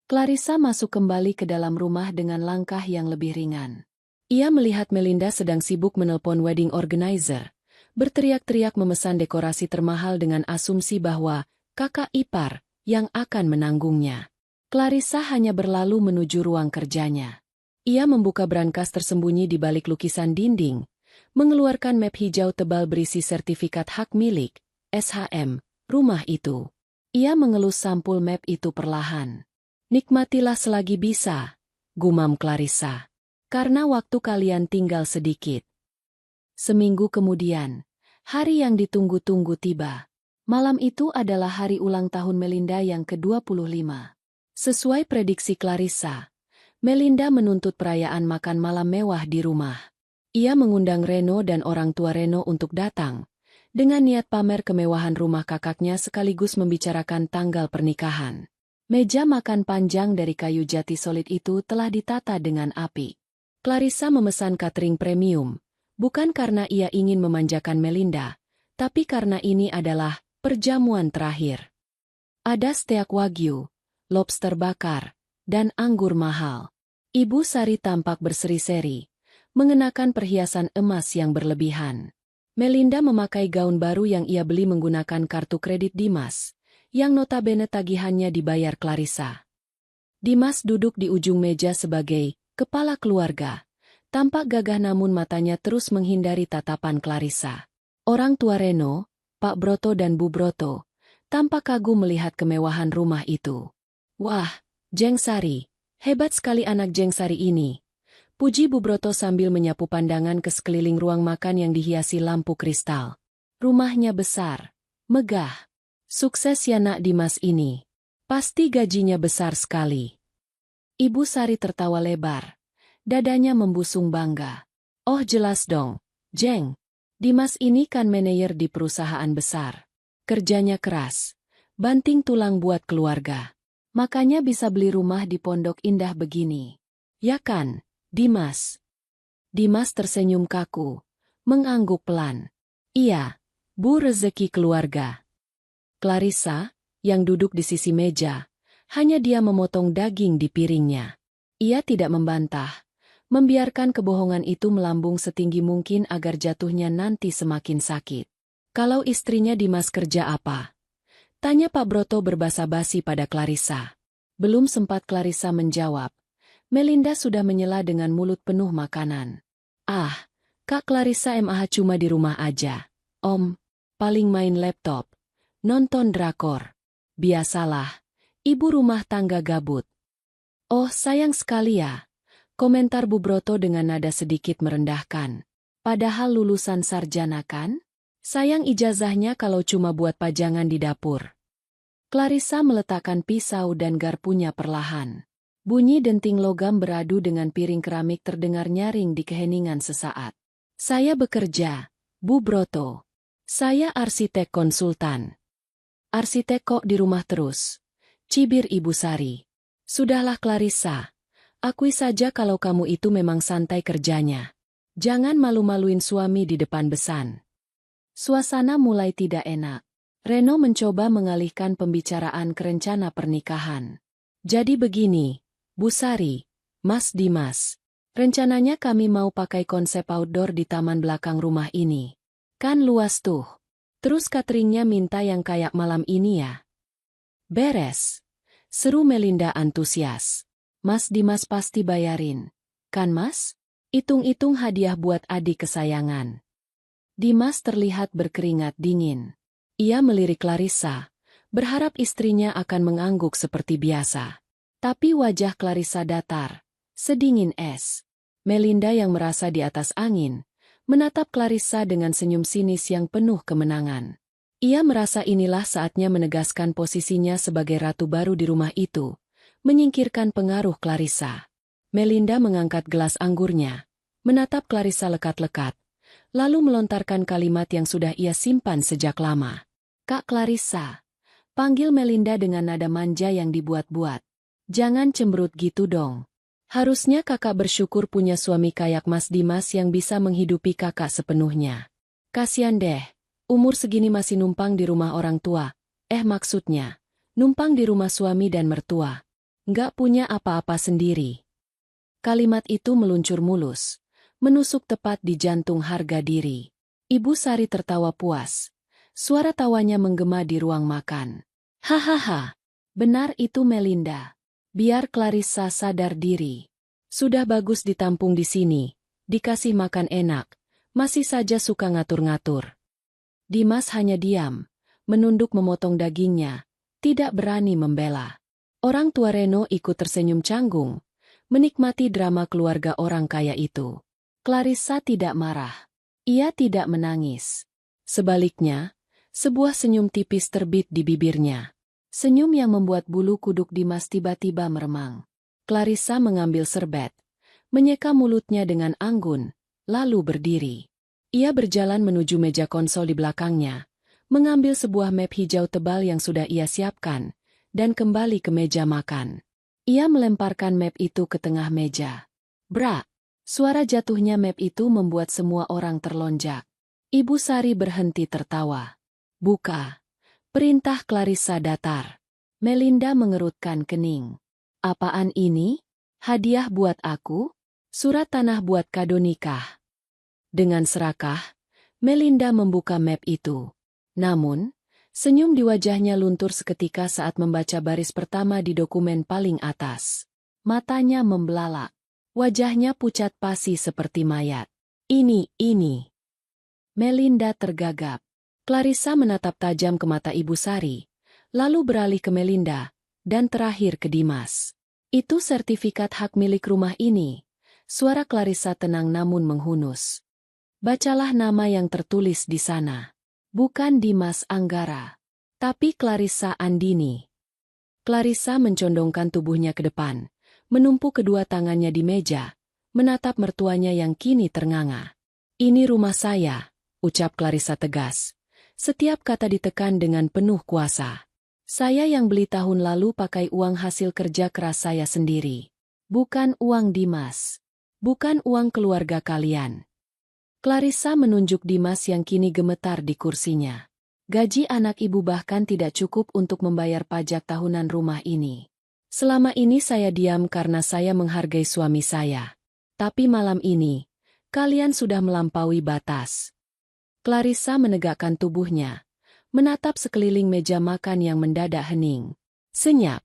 Clarissa masuk kembali ke dalam rumah dengan langkah yang lebih ringan. Ia melihat Melinda sedang sibuk menelpon wedding organizer, berteriak-teriak memesan dekorasi termahal dengan asumsi bahwa kakak ipar yang akan menanggungnya. Clarissa hanya berlalu menuju ruang kerjanya. Ia membuka brankas tersembunyi di balik lukisan dinding, mengeluarkan map hijau tebal berisi sertifikat hak milik, SHM, rumah itu. Ia mengelus sampul map itu perlahan. Nikmatilah selagi bisa, gumam Clarissa. Karena waktu kalian tinggal sedikit. Seminggu kemudian, hari yang ditunggu-tunggu tiba. Malam itu adalah hari ulang tahun Melinda yang ke-25. Sesuai prediksi Clarissa, Melinda menuntut perayaan makan malam mewah di rumah. Ia mengundang Reno dan orang tua Reno untuk datang, dengan niat pamer kemewahan rumah kakaknya sekaligus membicarakan tanggal pernikahan. Meja makan panjang dari kayu jati solid itu telah ditata dengan apik. Clarissa memesan catering premium, bukan karena ia ingin memanjakan Melinda, tapi karena ini adalah perjamuan terakhir. Ada steak wagyu, lobster bakar, dan anggur mahal. Ibu Sari tampak berseri-seri, mengenakan perhiasan emas yang berlebihan. Melinda memakai gaun baru yang ia beli menggunakan kartu kredit Dimas, yang notabene tagihannya dibayar Clarissa. Dimas duduk di ujung meja sebagai kepala keluarga, tampak gagah namun matanya terus menghindari tatapan Clarissa. Orang tua Reno, Pak Broto dan Bu Broto, tampak kagum melihat kemewahan rumah itu. Wah, Jeng Sari, hebat sekali anak Jeng Sari ini. Puji Bu Broto sambil menyapu pandangan ke sekeliling ruang makan yang dihiasi lampu kristal. Rumahnya besar, megah. Sukses ya nak Dimas ini. Pasti gajinya besar sekali. Ibu Sari tertawa lebar. Dadanya membusung bangga. Oh jelas dong, Jeng. Dimas ini kan manajer di perusahaan besar. Kerjanya keras. Banting tulang buat keluarga. Makanya bisa beli rumah di Pondok Indah begini. Ya kan, Dimas? Dimas tersenyum kaku. Mengangguk pelan. Iya, Bu rezeki keluarga. Clarissa, yang duduk di sisi meja, hanya dia memotong daging di piringnya. Ia tidak membantah, membiarkan kebohongan itu melambung setinggi mungkin agar jatuhnya nanti semakin sakit. Kalau istrinya Dimas kerja apa? Tanya Pak Broto berbasa-basi pada Clarissa. Belum sempat Clarissa menjawab, Melinda sudah menyela dengan mulut penuh makanan. Ah, Kak Clarissa mah cuma di rumah aja. Om, paling main laptop, nonton drakor. Biasalah, ibu rumah tangga gabut. Oh sayang sekali ya, komentar Bu Broto dengan nada sedikit merendahkan. Padahal lulusan sarjana kan? Sayang ijazahnya kalau cuma buat pajangan di dapur. Clarissa meletakkan pisau dan garpunya perlahan. Bunyi denting logam beradu dengan piring keramik terdengar nyaring di keheningan sesaat. Saya bekerja, Bu Broto. Saya arsitek konsultan. Arsitek kok di rumah terus? Cibir Ibu Sari. Sudahlah Clarissa. Akui saja kalau kamu itu memang santai kerjanya. Jangan malu-maluin suami di depan besan. Suasana mulai tidak enak. Reno mencoba mengalihkan pembicaraan ke rencana pernikahan. Jadi begini, Bu Sari, Mas Dimas. Rencananya kami mau pakai konsep outdoor di taman belakang rumah ini. Kan luas tuh. Terus cateringnya minta yang kayak malam ini ya. Beres. Seru Melinda antusias. Mas Dimas pasti bayarin. Kan Mas? Hitung-hitung hadiah buat adik kesayangan. Dimas terlihat berkeringat dingin. Ia melirik Clarissa, berharap istrinya akan mengangguk seperti biasa. Tapi wajah Clarissa datar, sedingin es. Melinda yang merasa di atas angin, menatap Clarissa dengan senyum sinis yang penuh kemenangan. Ia merasa inilah saatnya menegaskan posisinya sebagai ratu baru di rumah itu, menyingkirkan pengaruh Clarissa. Melinda mengangkat gelas anggurnya, menatap Clarissa lekat-lekat, lalu melontarkan kalimat yang sudah ia simpan sejak lama. Kak Clarissa, panggil Melinda dengan nada manja yang dibuat-buat. Jangan cemberut gitu dong. Harusnya kakak bersyukur punya suami kayak Mas Dimas yang bisa menghidupi kakak sepenuhnya. Kasian deh, umur segini masih numpang di rumah orang tua. Maksudnya, numpang di rumah suami dan mertua. Nggak punya apa-apa sendiri. Kalimat itu meluncur mulus, menusuk tepat di jantung harga diri. Ibu Sari tertawa puas. Suara tawanya menggema di ruang makan. Hahaha, benar itu Melinda. Biar Clarissa sadar diri. Sudah bagus ditampung di sini, dikasih makan enak, masih saja suka ngatur-ngatur. Dimas hanya diam, menunduk memotong dagingnya, tidak berani membela. Orang tua Reno ikut tersenyum canggung, menikmati drama keluarga orang kaya itu. Clarissa tidak marah. Ia tidak menangis. Sebaliknya, sebuah senyum tipis terbit di bibirnya. Senyum yang membuat bulu kuduk Dimas tiba-tiba meremang. Clarissa mengambil serbet, menyeka mulutnya dengan anggun, lalu berdiri. Ia berjalan menuju meja konsol di belakangnya, mengambil sebuah map hijau tebal yang sudah ia siapkan, dan kembali ke meja makan. Ia melemparkan map itu ke tengah meja. Brak! Suara jatuhnya map itu membuat semua orang terlonjak. Ibu Sari berhenti tertawa. Buka. Perintah Clarissa datar. Melinda mengerutkan kening. Apaan ini? Hadiah buat aku? Surat tanah buat kado nikah. Dengan serakah, Melinda membuka map itu. Namun, senyum di wajahnya luntur seketika saat membaca baris pertama di dokumen paling atas. Matanya membelalak. Wajahnya pucat pasi seperti mayat. Ini. Melinda tergagap. Clarissa menatap tajam ke mata Ibu Sari, lalu beralih ke Melinda, dan terakhir ke Dimas. Itu sertifikat hak milik rumah ini. Suara Clarissa tenang namun menghunus. Bacalah nama yang tertulis di sana. Bukan Dimas Anggara, tapi Clarissa Andini. Clarissa mencondongkan tubuhnya ke depan, menumpuk kedua tangannya di meja, menatap mertuanya yang kini ternganga. Ini rumah saya, ucap Clarissa tegas. Setiap kata ditekan dengan penuh kuasa. Saya yang beli tahun lalu pakai uang hasil kerja keras saya sendiri. Bukan uang Dimas. Bukan uang keluarga kalian. Clarissa menunjuk Dimas yang kini gemetar di kursinya. Gaji anak ibu bahkan tidak cukup untuk membayar pajak tahunan rumah ini. Selama ini saya diam karena saya menghargai suami saya. Tapi malam ini, kalian sudah melampaui batas. Clarissa menegakkan tubuhnya, menatap sekeliling meja makan yang mendadak hening. Senyap.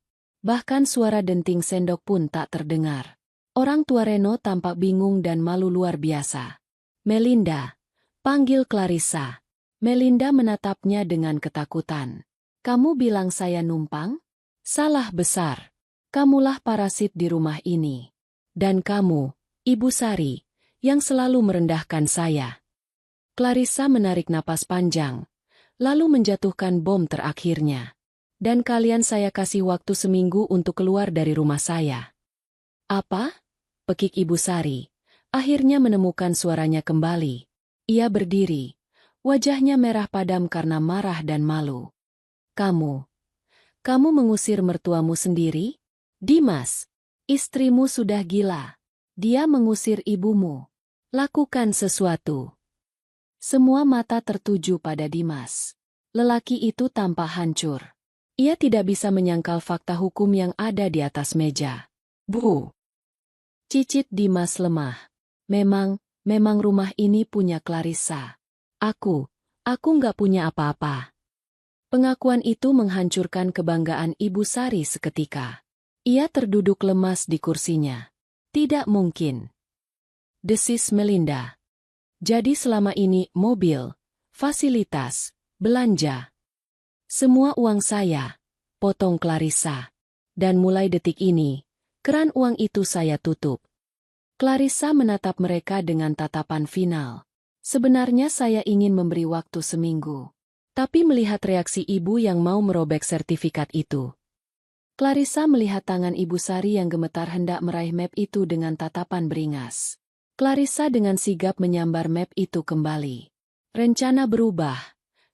Bahkan suara denting sendok pun tak terdengar. Orang tua Reno tampak bingung dan malu luar biasa. Melinda, panggil Clarissa. Melinda menatapnya dengan ketakutan. Kamu bilang saya numpang? Salah besar. Kamulah parasit di rumah ini. Dan kamu, Ibu Sari, yang selalu merendahkan saya. Clarissa menarik napas panjang, lalu menjatuhkan bom terakhirnya. Dan kalian saya kasih waktu seminggu untuk keluar dari rumah saya. Apa? Pekik Ibu Sari. Akhirnya menemukan suaranya kembali. Ia berdiri. Wajahnya merah padam karena marah dan malu. Kamu mengusir mertuamu sendiri? Dimas, istrimu sudah gila. Dia mengusir ibumu. Lakukan sesuatu. Semua mata tertuju pada Dimas. Lelaki itu tampak hancur. Ia tidak bisa menyangkal fakta hukum yang ada di atas meja. Bu! Cicit Dimas lemah. Memang rumah ini punya Clarissa. Aku nggak punya apa-apa. Pengakuan itu menghancurkan kebanggaan Ibu Sari seketika. Ia terduduk lemas di kursinya. Tidak mungkin. Desis Melinda. Jadi selama ini mobil, fasilitas, belanja. Semua uang saya, potong Clarissa. Dan mulai detik ini, keran uang itu saya tutup. Clarissa menatap mereka dengan tatapan final. Sebenarnya saya ingin memberi waktu seminggu. Tapi melihat reaksi ibu yang mau merobek sertifikat itu. Clarissa melihat tangan Ibu Sari yang gemetar hendak meraih map itu dengan tatapan beringas. Clarissa dengan sigap menyambar map itu kembali. Rencana berubah,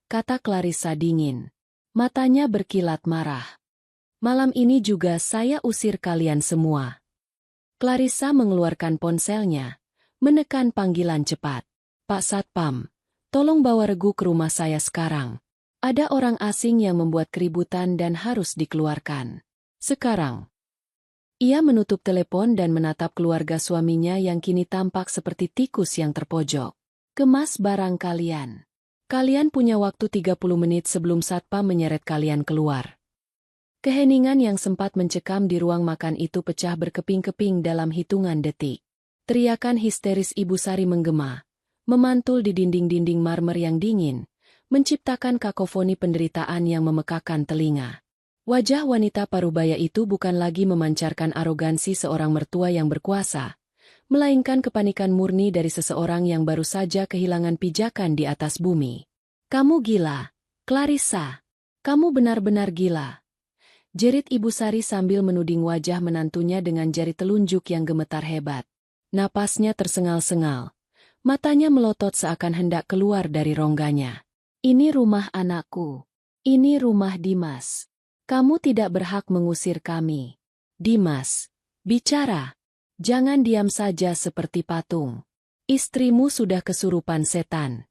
kata Clarissa dingin. Matanya berkilat marah. Malam ini juga saya usir kalian semua. Clarissa mengeluarkan ponselnya, menekan panggilan cepat. Pak Satpam. Tolong bawa Regu ke rumah saya sekarang. Ada orang asing yang membuat keributan dan harus dikeluarkan. Sekarang. Ia menutup telepon dan menatap keluarga suaminya yang kini tampak seperti tikus yang terpojok. Kemas barang kalian. Kalian punya waktu 30 menit sebelum Satpam menyeret kalian keluar. Keheningan yang sempat mencekam di ruang makan itu pecah berkeping-keping dalam hitungan detik. Teriakan histeris Ibu Sari menggema. Memantul di dinding-dinding marmer yang dingin, menciptakan kakofoni penderitaan yang memekakan telinga. Wajah wanita parubaya itu bukan lagi memancarkan arogansi seorang mertua yang berkuasa, melainkan kepanikan murni dari seseorang yang baru saja kehilangan pijakan di atas bumi. Kamu gila, Clarissa. Kamu benar-benar gila. Jerit Ibu Sari sambil menuding wajah menantunya dengan jari telunjuk yang gemetar hebat. Napasnya tersengal-sengal. Matanya melotot seakan hendak keluar dari rongganya. Ini rumah anakku. Ini rumah Dimas. Kamu tidak berhak mengusir kami. Dimas, bicara. Jangan diam saja seperti patung. Istrimu sudah kesurupan setan.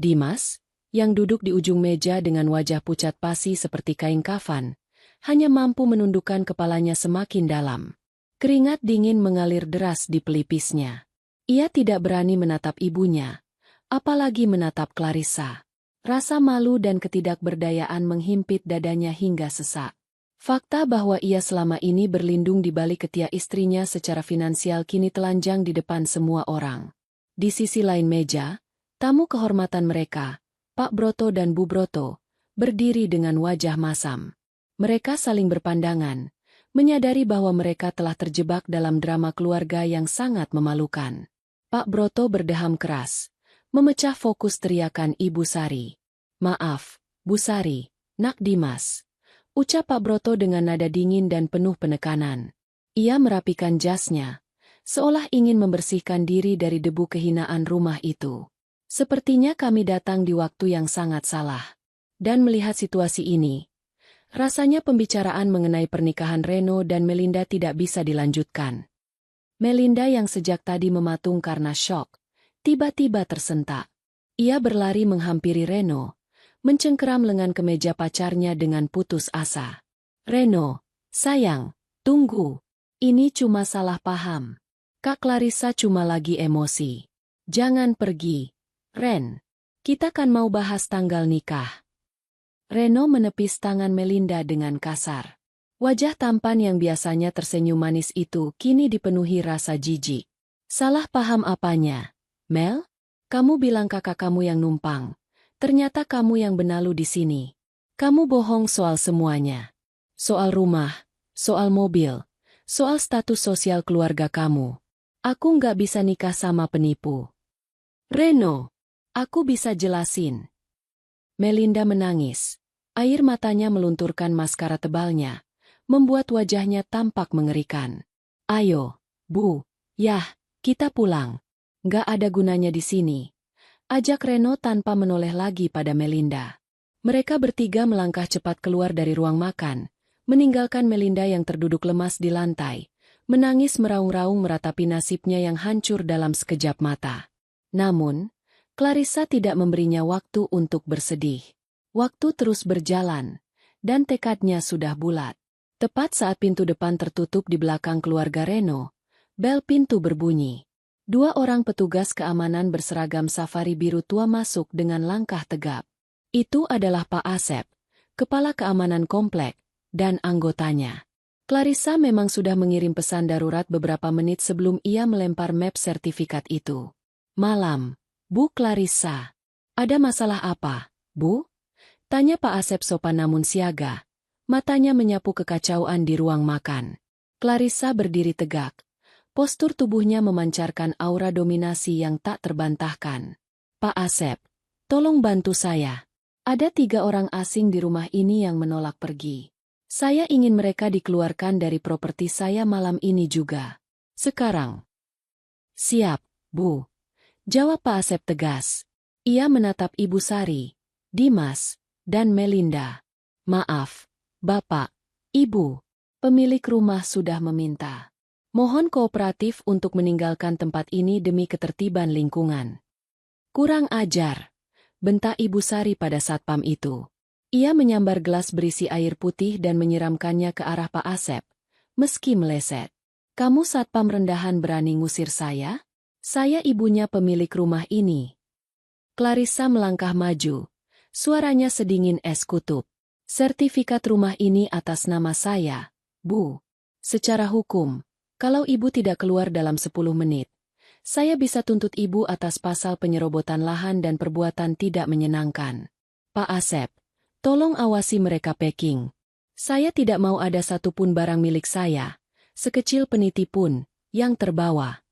Dimas, yang duduk di ujung meja dengan wajah pucat pasi seperti kain kafan, hanya mampu menundukkan kepalanya semakin dalam. Keringat dingin mengalir deras di pelipisnya. Ia tidak berani menatap ibunya, apalagi menatap Clarissa. Rasa malu dan ketidakberdayaan menghimpit dadanya hingga sesak. Fakta bahwa ia selama ini berlindung di balik ketiak istrinya secara finansial kini telanjang di depan semua orang. Di sisi lain meja, tamu kehormatan mereka, Pak Broto dan Bu Broto, berdiri dengan wajah masam. Mereka saling berpandangan, menyadari bahwa mereka telah terjebak dalam drama keluarga yang sangat memalukan. Pak Broto berdeham keras, memecah fokus teriakan Ibu Sari. Maaf, Bu Sari, Nak Dimas. Ucap Pak Broto dengan nada dingin dan penuh penekanan. Ia merapikan jasnya, seolah ingin membersihkan diri dari debu kehinaan rumah itu. Sepertinya kami datang di waktu yang sangat salah. Dan melihat situasi ini, rasanya pembicaraan mengenai pernikahan Reno dan Melinda tidak bisa dilanjutkan. Melinda yang sejak tadi mematung karena syok, tiba-tiba tersentak. Ia berlari menghampiri Reno, mencengkeram lengan kemeja pacarnya dengan putus asa. Reno, sayang, tunggu. Ini cuma salah paham. Kak Clarissa cuma lagi emosi. Jangan pergi. Ren, kita kan mau bahas tanggal nikah. Reno menepis tangan Melinda dengan kasar. Wajah tampan yang biasanya tersenyum manis itu kini dipenuhi rasa jijik. Salah paham apanya? Mel? Kamu bilang kakak kamu yang numpang. Ternyata kamu yang benalu di sini. Kamu bohong soal semuanya. Soal rumah, soal mobil, soal status sosial keluarga kamu. Aku nggak bisa nikah sama penipu. Reno, aku bisa jelasin. Melinda menangis. Air matanya melunturkan maskara tebalnya, membuat wajahnya tampak mengerikan. Ayo, Bu, yah, kita pulang. Nggak ada gunanya di sini. Ajak Reno tanpa menoleh lagi pada Melinda. Mereka bertiga melangkah cepat keluar dari ruang makan, meninggalkan Melinda yang terduduk lemas di lantai, menangis meraung-raung meratapi nasibnya yang hancur dalam sekejap mata. Namun, Clarissa tidak memberinya waktu untuk bersedih. Waktu terus berjalan, dan tekadnya sudah bulat. Tepat saat pintu depan tertutup di belakang keluarga Reno, bel pintu berbunyi. 2 orang petugas keamanan berseragam safari biru tua masuk dengan langkah tegap. Itu adalah Pak Asep, kepala keamanan komplek, dan anggotanya. Clarissa memang sudah mengirim pesan darurat beberapa menit sebelum ia melempar map sertifikat itu. Malam, Bu Clarissa. Ada masalah apa, Bu? Tanya Pak Asep sopan namun siaga. Matanya menyapu kekacauan di ruang makan. Clarissa berdiri tegak. Postur tubuhnya memancarkan aura dominasi yang tak terbantahkan. Pak Asep, tolong bantu saya. Ada 3 orang asing di rumah ini yang menolak pergi. Saya ingin mereka dikeluarkan dari properti saya malam ini juga. Sekarang. Siap, Bu. Jawab Pak Asep tegas. Ia menatap Ibu Sari, Dimas, dan Melinda. Maaf, Bapak, Ibu. Pemilik rumah sudah meminta. Mohon kooperatif untuk meninggalkan tempat ini demi ketertiban lingkungan. Kurang ajar, bentak Ibu Sari pada satpam itu. Ia menyambar gelas berisi air putih dan menyiramkannya ke arah Pak Asep, meski meleset. Kamu satpam rendahan berani ngusir saya? Saya ibunya pemilik rumah ini. Clarissa melangkah maju. Suaranya sedingin es kutub. Sertifikat rumah ini atas nama saya, Bu. Secara hukum, kalau ibu tidak keluar dalam 10 menit, saya bisa tuntut ibu atas pasal penyerobotan lahan dan perbuatan tidak menyenangkan. Pak Asep, tolong awasi mereka packing. Saya tidak mau ada satupun barang milik saya, sekecil peniti pun, yang terbawa.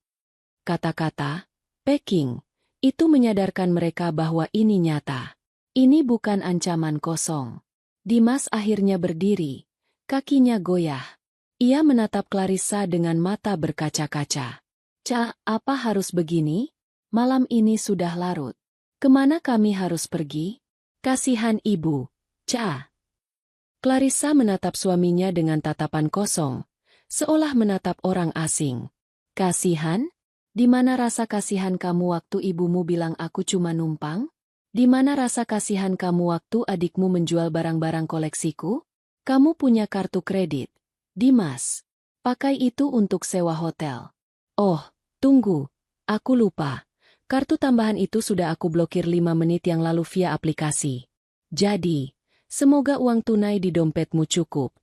Kata-kata, packing, itu menyadarkan mereka bahwa ini nyata. Ini bukan ancaman kosong. Dimas akhirnya berdiri, kakinya goyah. Ia menatap Clarissa dengan mata berkaca-kaca. Ca, apa harus begini? Malam ini sudah larut. Kemana kami harus pergi? Kasihan ibu, Ca. Clarissa menatap suaminya dengan tatapan kosong, seolah menatap orang asing. Kasihan? Di mana rasa kasihan kamu waktu ibumu bilang aku cuma numpang? Di mana rasa kasihan kamu waktu adikmu menjual barang-barang koleksiku? Kamu punya kartu kredit, Dimas. Pakai itu untuk sewa hotel. Oh, tunggu. Aku lupa. Kartu tambahan itu sudah aku blokir 5 menit yang lalu via aplikasi. Jadi, semoga uang tunai di dompetmu cukup.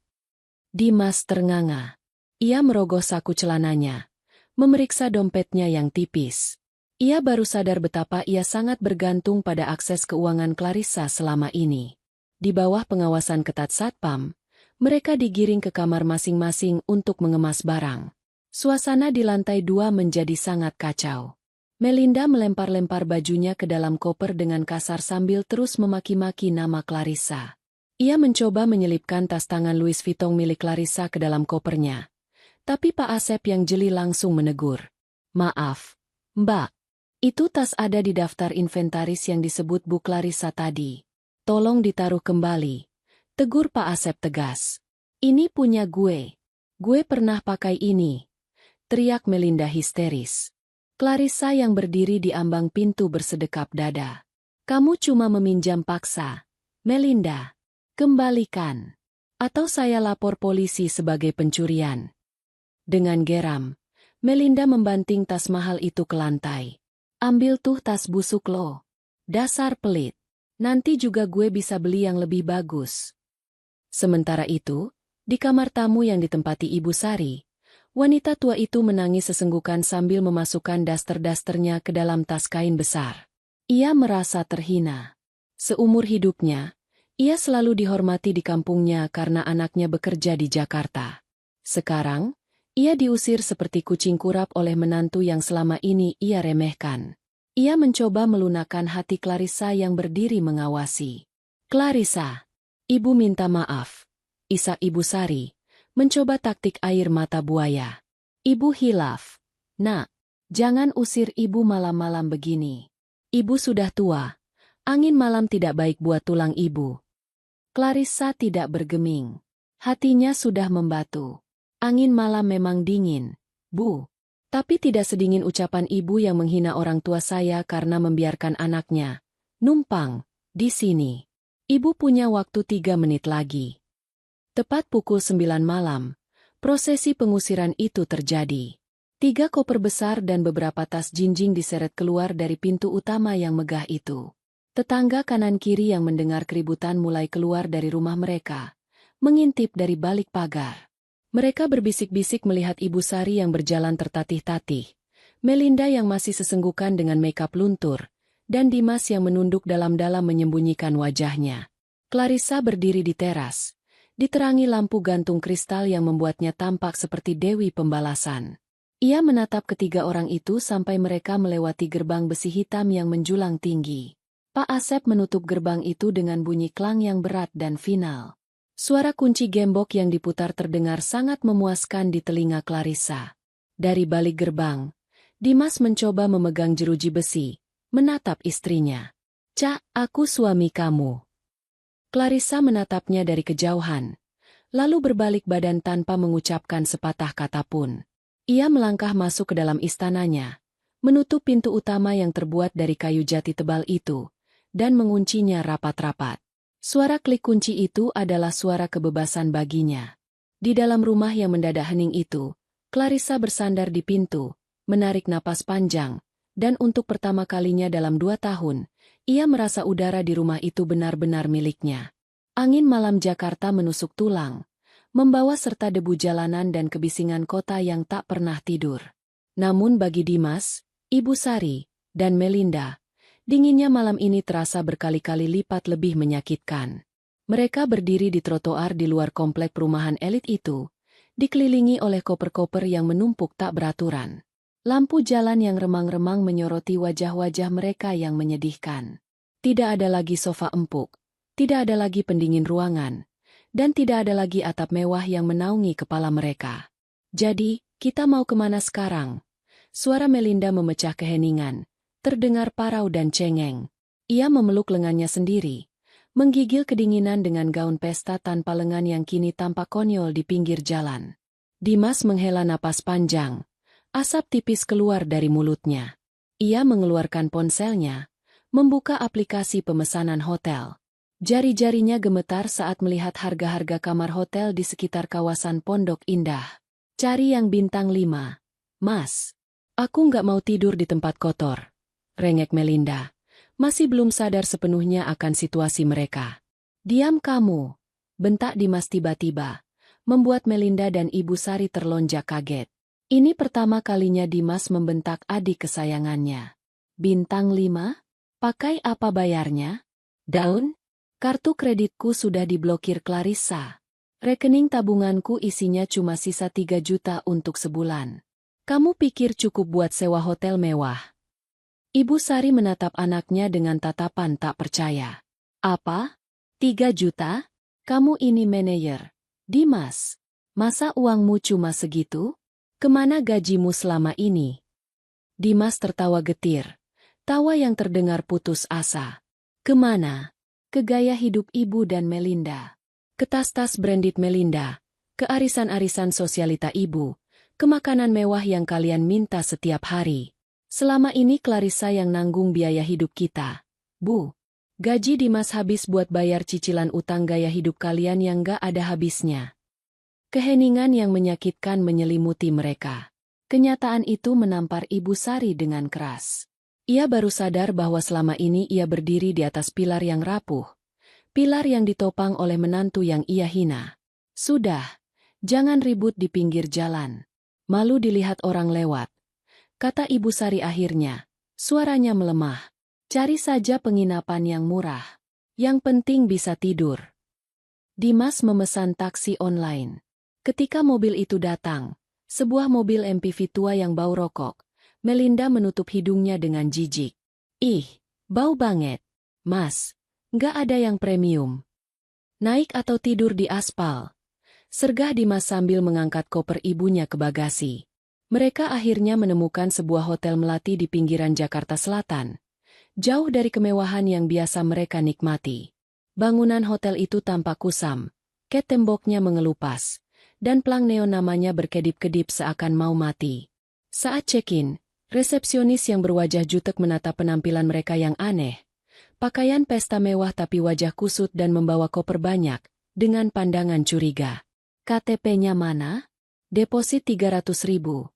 Dimas ternganga. Ia merogoh saku celananya, memeriksa dompetnya yang tipis. Ia baru sadar betapa ia sangat bergantung pada akses keuangan Clarissa selama ini. Di bawah pengawasan ketat satpam, mereka digiring ke kamar masing-masing untuk mengemas barang. Suasana di lantai 2 menjadi sangat kacau. Melinda melempar-lempar bajunya ke dalam koper dengan kasar sambil terus memaki-maki nama Clarissa. Ia mencoba menyelipkan tas tangan Louis Vuitton milik Clarissa ke dalam kopernya. Tapi Pak Asep yang jeli langsung menegur. Maaf, Mbak. Itu tas ada di daftar inventaris yang disebut Bu Clarissa tadi. Tolong ditaruh kembali. Tegur Pak Asep tegas. Ini punya gue. Gue pernah pakai ini. Teriak Melinda histeris. Clarissa yang berdiri di ambang pintu bersedekap dada. Kamu cuma meminjam paksa. Melinda, kembalikan. Atau saya lapor polisi sebagai pencurian. Dengan geram, Melinda membanting tas mahal itu ke lantai. Ambil tuh tas busuk lo. Dasar pelit. Nanti juga gue bisa beli yang lebih bagus. Sementara itu, Di kamar tamu yang ditempati Ibu Sari, wanita tua itu menangis sesenggukan sambil memasukkan daster-dasternya ke dalam tas kain besar. Ia merasa terhina. Seumur hidupnya, ia selalu dihormati di kampungnya karena anaknya bekerja di Jakarta. Sekarang, ia diusir seperti kucing kurap oleh menantu yang selama ini ia remehkan. Ia mencoba melunakkan hati Clarissa yang berdiri mengawasi. "Clarissa, Ibu minta maaf," isak Ibu Sari, mencoba taktik air mata buaya. "Ibu hilaf. Nak, jangan usir Ibu malam-malam begini. Ibu sudah tua. Angin malam tidak baik buat tulang Ibu." Clarissa tidak bergeming. Hatinya sudah membatu. "Angin malam memang dingin, Bu. Tapi tidak sedingin ucapan Ibu yang menghina orang tua saya karena membiarkan anaknya numpang di sini. Ibu punya waktu 3 menit lagi." Tepat pukul 9 malam, prosesi pengusiran itu terjadi. 3 koper besar dan beberapa tas jinjing diseret keluar dari pintu utama yang megah itu. Tetangga kanan-kiri yang mendengar keributan mulai keluar dari rumah mereka, mengintip dari balik pagar. Mereka berbisik-bisik melihat Ibu Sari yang berjalan tertatih-tatih, Melinda yang masih sesenggukan dengan makeup luntur, dan Dimas yang menunduk dalam-dalam menyembunyikan wajahnya. Clarissa berdiri di teras, diterangi lampu gantung kristal yang membuatnya tampak seperti Dewi Pembalasan. Ia menatap ketiga orang itu sampai mereka melewati gerbang besi hitam yang menjulang tinggi. Pak Asep menutup gerbang itu dengan bunyi klang yang berat dan final. Suara kunci gembok yang diputar terdengar sangat memuaskan di telinga Clarissa. Dari balik gerbang, Dimas mencoba memegang jeruji besi, menatap istrinya. "Cak, aku suami kamu." Clarissa menatapnya dari kejauhan, lalu berbalik badan tanpa mengucapkan sepatah kata pun. Ia melangkah masuk ke dalam istananya, menutup pintu utama yang terbuat dari kayu jati tebal itu, dan menguncinya rapat-rapat. Suara klik kunci itu adalah suara kebebasan baginya. Di dalam rumah yang mendadak hening itu, Clarissa bersandar di pintu, menarik napas panjang, dan untuk pertama kalinya dalam 2 tahun, ia merasa udara di rumah itu benar-benar miliknya. Angin malam Jakarta menusuk tulang, membawa serta debu jalanan dan kebisingan kota yang tak pernah tidur. Namun bagi Dimas, Ibu Sari, dan Melinda, dinginnya malam ini terasa berkali-kali lipat lebih menyakitkan. Mereka berdiri di trotoar di luar komplek perumahan elit itu, dikelilingi oleh koper-koper yang menumpuk tak beraturan. Lampu jalan yang remang-remang menyoroti wajah-wajah mereka yang menyedihkan. Tidak ada lagi sofa empuk, tidak ada lagi pendingin ruangan, dan tidak ada lagi atap mewah yang menaungi kepala mereka. "Jadi, kita mau kemana sekarang?" Suara Melinda memecah keheningan, terdengar parau dan cengeng. Ia memeluk lengannya sendiri, menggigil kedinginan dengan gaun pesta tanpa lengan yang kini tampak konyol di pinggir jalan. Dimas menghela napas panjang, asap tipis keluar dari mulutnya. Ia mengeluarkan ponselnya, membuka aplikasi pemesanan hotel. Jari-jarinya gemetar saat melihat harga-harga kamar hotel di sekitar kawasan Pondok Indah. "Cari yang bintang 5, Mas. Aku nggak mau tidur di tempat kotor," rengek Melinda, masih belum sadar sepenuhnya akan situasi mereka. "Diam kamu," bentak Dimas tiba-tiba, membuat Melinda dan Ibu Sari terlonjak kaget. Ini pertama kalinya Dimas membentak adik kesayangannya. "Bintang 5? Pakai apa bayarnya? Daun? Kartu kreditku sudah diblokir Clarissa. Rekening tabunganku isinya cuma sisa 3 juta untuk sebulan. Kamu pikir cukup buat sewa hotel mewah?" Ibu Sari menatap anaknya dengan tatapan tak percaya. "Apa? 3 juta? Kamu ini manajer, Dimas. Masa uangmu cuma segitu? Kemana gajimu selama ini?" Dimas tertawa getir, tawa yang terdengar putus asa. "Kemana? Ke gaya hidup Ibu dan Melinda. Ke tas-tas branded Melinda, ke arisan-arisan sosialita Ibu, ke makanan mewah yang kalian minta setiap hari. Selama ini Clarissa yang nanggung biaya hidup kita, Bu. Gaji Dimas habis buat bayar cicilan utang gaya hidup kalian yang gak ada habisnya." Keheningan yang menyakitkan menyelimuti mereka. Kenyataan itu menampar Ibu Sari dengan keras. Ia baru sadar bahwa selama ini ia berdiri di atas pilar yang rapuh, pilar yang ditopang oleh menantu yang ia hina. Sudah, jangan ribut di pinggir jalan. Malu dilihat orang lewat, kata Ibu Sari akhirnya. Suaranya melemah. Cari saja penginapan yang murah. Yang penting bisa tidur. Dimas memesan taksi online. Ketika mobil itu datang, sebuah mobil MPV tua yang bau rokok, Melinda menutup hidungnya dengan jijik. Ih, bau banget. Mas, nggak ada yang premium. Naik atau tidur di aspal? Sergah Dimas sambil mengangkat koper ibunya ke bagasi. Mereka akhirnya menemukan sebuah hotel melati di pinggiran Jakarta Selatan. Jauh dari kemewahan yang biasa mereka nikmati. Bangunan hotel itu tampak kusam, cat temboknya mengelupas, dan pelang neon namanya berkedip-kedip seakan mau mati. Saat check-in, resepsionis yang berwajah jutek menatap penampilan mereka yang aneh. Pakaian pesta mewah tapi wajah kusut dan membawa koper banyak, dengan pandangan curiga. KTP-nya mana? Deposit 300.000.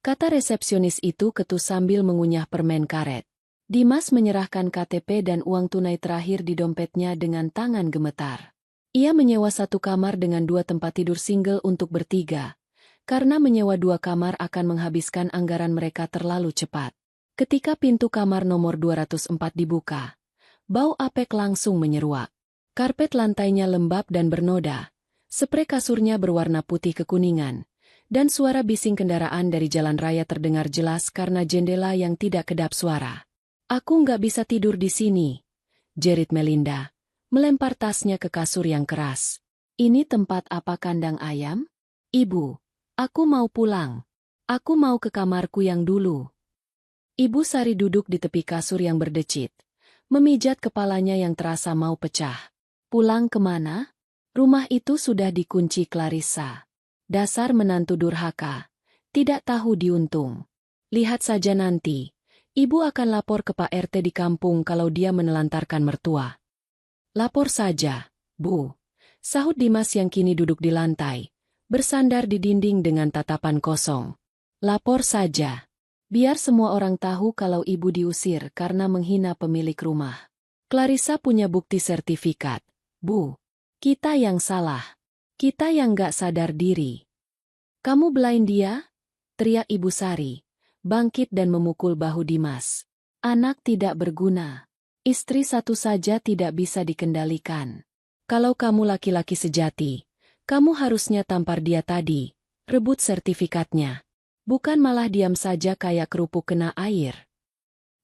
Kata resepsionis itu ketus sambil mengunyah permen karet. Dimas menyerahkan KTP dan uang tunai terakhir di dompetnya dengan tangan gemetar. Ia menyewa satu kamar dengan 2 tempat tidur single untuk bertiga. Karena menyewa 2 kamar akan menghabiskan anggaran mereka terlalu cepat. Ketika pintu kamar nomor 204 dibuka, bau apek langsung menyeruak. Karpet lantainya lembab dan bernoda. Sprei kasurnya berwarna putih kekuningan, dan suara bising kendaraan dari jalan raya terdengar jelas karena jendela yang tidak kedap suara. Aku nggak bisa tidur di sini, jerit Melinda, melempar tasnya ke kasur yang keras. Ini tempat apa kandang ayam? Ibu, aku mau pulang. Aku mau ke kamarku yang dulu. Ibu Sari duduk di tepi kasur yang berdecit, memijat kepalanya yang terasa mau pecah. Pulang kemana? Rumah itu sudah dikunci Clarissa. Dasar menantu durhaka. Tidak tahu diuntung. Lihat saja nanti. Ibu akan lapor ke Pak RT di kampung kalau dia menelantarkan mertua. Lapor saja, Bu. Sahut Dimas yang kini duduk di lantai, bersandar di dinding dengan tatapan kosong. Lapor saja. Biar semua orang tahu kalau ibu diusir karena menghina pemilik rumah. Clarissa punya bukti sertifikat, Bu. Kita yang salah. Kita yang gak sadar diri. Kamu belain dia? Teriak Ibu Sari, bangkit dan memukul bahu Dimas. Anak tidak berguna. Istri satu saja tidak bisa dikendalikan. Kalau kamu laki-laki sejati, kamu harusnya tampar dia tadi, rebut sertifikatnya. Bukan malah diam saja kayak kerupuk kena air.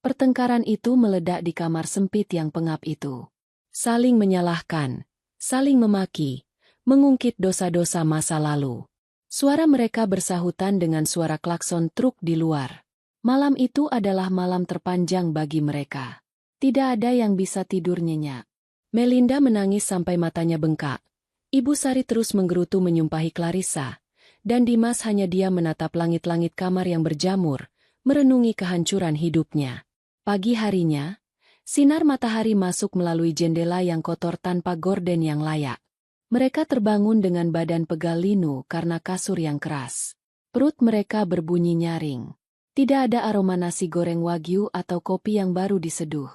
Pertengkaran itu meledak di kamar sempit yang pengap itu. Saling menyalahkan. Saling memaki, mengungkit dosa-dosa masa lalu. Suara mereka bersahutan dengan suara klakson truk di luar. Malam itu adalah malam terpanjang bagi mereka. Tidak ada yang bisa tidur nyenyak. Melinda menangis sampai matanya bengkak. Ibu Sari terus menggerutu menyumpahi Clarissa, dan Dimas hanya diam menatap langit-langit kamar yang berjamur, merenungi kehancuran hidupnya. Pagi harinya, sinar matahari masuk melalui jendela yang kotor tanpa gorden yang layak. Mereka terbangun dengan badan pegal linu karena kasur yang keras. Perut mereka berbunyi nyaring. Tidak ada aroma nasi goreng wagyu atau kopi yang baru diseduh.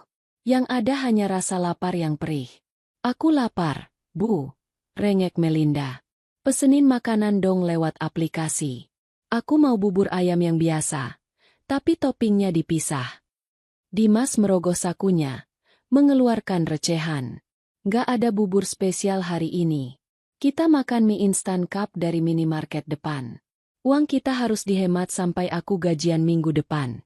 Yang ada hanya rasa lapar yang perih. Aku lapar, Bu, rengek Melinda. Pesenin makanan dong lewat aplikasi. Aku mau bubur ayam yang biasa, tapi toppingnya dipisah. Dimas merogoh sakunya, mengeluarkan recehan. Gak ada bubur spesial hari ini. Kita makan mie instan cup dari minimarket depan. Uang kita harus dihemat sampai aku gajian minggu depan.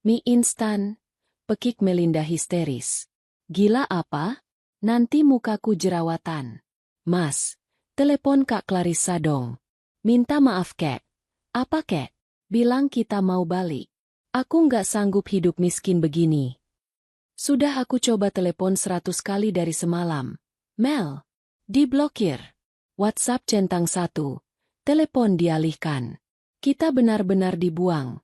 Mie instan? Pekik Melinda histeris. Gila apa? Nanti mukaku jerawatan. Mas, telepon Kak Clarissa dong. Minta maaf Kek. Apa Kek? Bilang kita mau balik. Aku nggak sanggup hidup miskin begini. Sudah aku coba telepon 100 kali dari semalam. Mel, diblokir. WhatsApp centang 1. Telepon dialihkan. Kita benar-benar dibuang.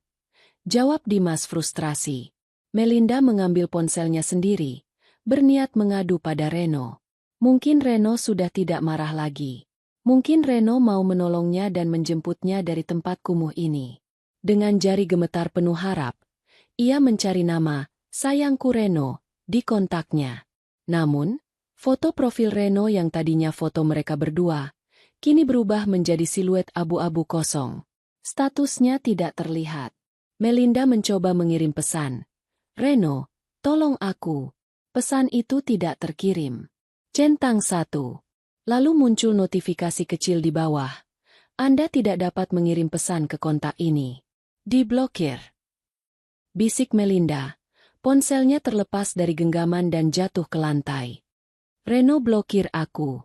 Jawab Dimas frustrasi. Melinda mengambil ponselnya sendiri, berniat mengadu pada Reno. Mungkin Reno sudah tidak marah lagi. Mungkin Reno mau menolongnya dan menjemputnya dari tempat kumuh ini. Dengan jari gemetar penuh harap, ia mencari nama, sayangku Reno, di kontaknya. Namun, foto profil Reno yang tadinya foto mereka berdua, kini berubah menjadi siluet abu-abu kosong. Statusnya tidak terlihat. Melinda mencoba mengirim pesan. "Reno, tolong aku." Pesan itu tidak terkirim. Centang 1. Lalu muncul notifikasi kecil di bawah. "Anda tidak dapat mengirim pesan ke kontak ini. Diblokir." Bisik Melinda. Ponselnya terlepas dari genggaman dan jatuh ke lantai. "Reno blokir aku."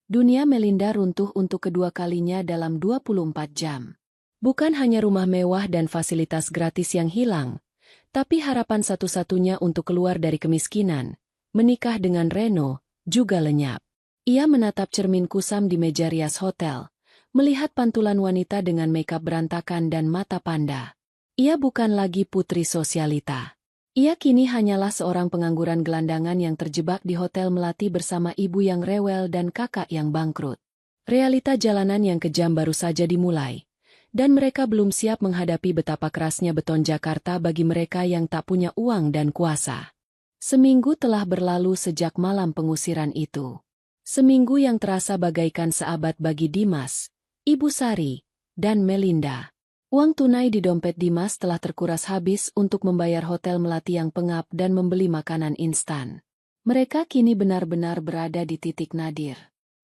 Dunia Melinda runtuh untuk kedua kalinya dalam 24 jam. Bukan hanya rumah mewah dan fasilitas gratis yang hilang, tapi harapan satu-satunya untuk keluar dari kemiskinan, menikah dengan Reno, juga lenyap. Ia menatap cermin kusam di meja rias hotel, melihat pantulan wanita dengan makeup berantakan dan mata panda. Ia bukan lagi putri sosialita. Ia kini hanyalah seorang pengangguran gelandangan yang terjebak di hotel melati bersama ibu yang rewel dan kakak yang bangkrut. Realita jalanan yang kejam baru saja dimulai, dan mereka belum siap menghadapi betapa kerasnya beton Jakarta bagi mereka yang tak punya uang dan kuasa. Seminggu telah berlalu sejak malam pengusiran itu. Seminggu yang terasa bagaikan seabad bagi Dimas, Ibu Sari, dan Melinda. Uang tunai di dompet Dimas telah terkuras habis untuk membayar hotel melati yang pengap dan membeli makanan instan. Mereka kini benar-benar berada di titik nadir.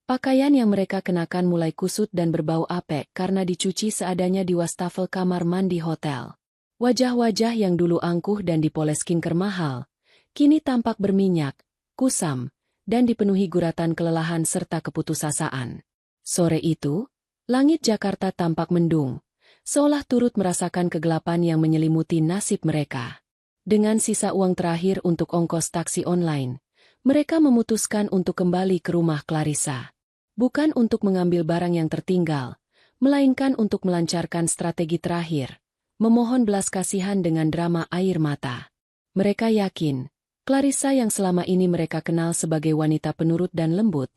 Pakaian yang mereka kenakan mulai kusut dan berbau apek karena dicuci seadanya di wastafel kamar mandi hotel. Wajah-wajah yang dulu angkuh dan dipoles skincare mahal, kini tampak berminyak, kusam, dan dipenuhi guratan kelelahan serta keputusasaan. Sore itu, langit Jakarta tampak mendung, seolah turut merasakan kegelapan yang menyelimuti nasib mereka. Dengan sisa uang terakhir untuk ongkos taksi online, mereka memutuskan untuk kembali ke rumah Clarissa. Bukan untuk mengambil barang yang tertinggal, melainkan untuk melancarkan strategi terakhir, memohon belas kasihan dengan drama air mata. Mereka yakin, Clarissa yang selama ini mereka kenal sebagai wanita penurut dan lembut,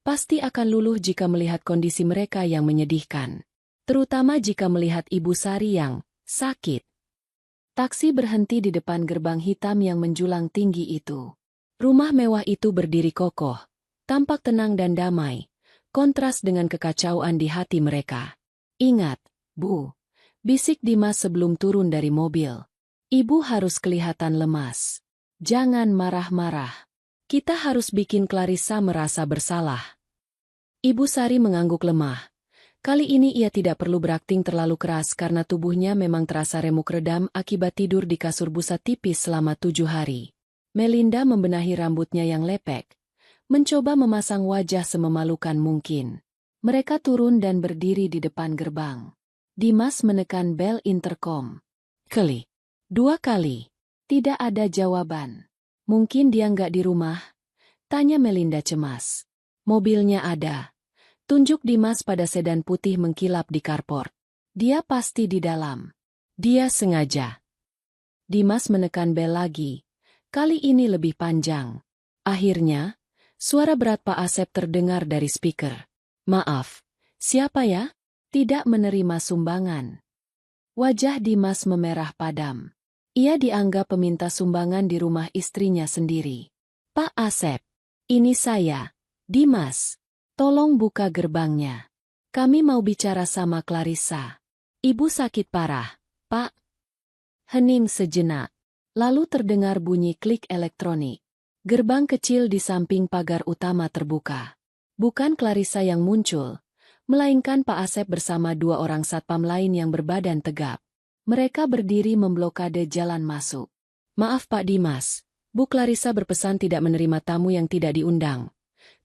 pasti akan luluh jika melihat kondisi mereka yang menyedihkan. Terutama jika melihat Ibu Sari yang sakit. Taksi berhenti di depan gerbang hitam yang menjulang tinggi itu. Rumah mewah itu berdiri kokoh, tampak tenang dan damai. Kontras dengan kekacauan di hati mereka. "Ingat, Bu," bisik Dimas sebelum turun dari mobil. "Ibu harus kelihatan lemas. Jangan marah-marah. Kita harus bikin Clarissa merasa bersalah." Ibu Sari mengangguk lemah. Kali ini ia tidak perlu berakting terlalu keras karena tubuhnya memang terasa remuk redam akibat tidur di kasur busa tipis selama 7 hari. Melinda membenahi rambutnya yang lepek, mencoba memasang wajah sememalukan mungkin. Mereka turun dan berdiri di depan gerbang. Dimas menekan bel intercom. Kali. 2 kali. Tidak ada jawaban. "Mungkin dia nggak di rumah?" tanya Melinda cemas. "Mobilnya ada." Tunjuk Dimas pada sedan putih mengkilap di carport. "Dia pasti di dalam." "Dia sengaja." Dimas menekan bel lagi. Kali ini lebih panjang. Akhirnya, suara berat Pak Asep terdengar dari speaker. "Maaf, siapa ya?" "Tidak menerima sumbangan." Wajah Dimas memerah padam. Ia dianggap peminta sumbangan di rumah istrinya sendiri. "Pak Asep, ini saya, Dimas. Tolong buka gerbangnya. Kami mau bicara sama Clarissa. Ibu sakit parah, Pak." Hening sejenak. Lalu terdengar bunyi klik elektronik. Gerbang kecil di samping pagar utama terbuka. Bukan Clarissa yang muncul, melainkan Pak Asep bersama 2 orang satpam lain yang berbadan tegap. Mereka berdiri memblokade jalan masuk. "Maaf Pak Dimas, Bu Clarissa berpesan tidak menerima tamu yang tidak diundang,"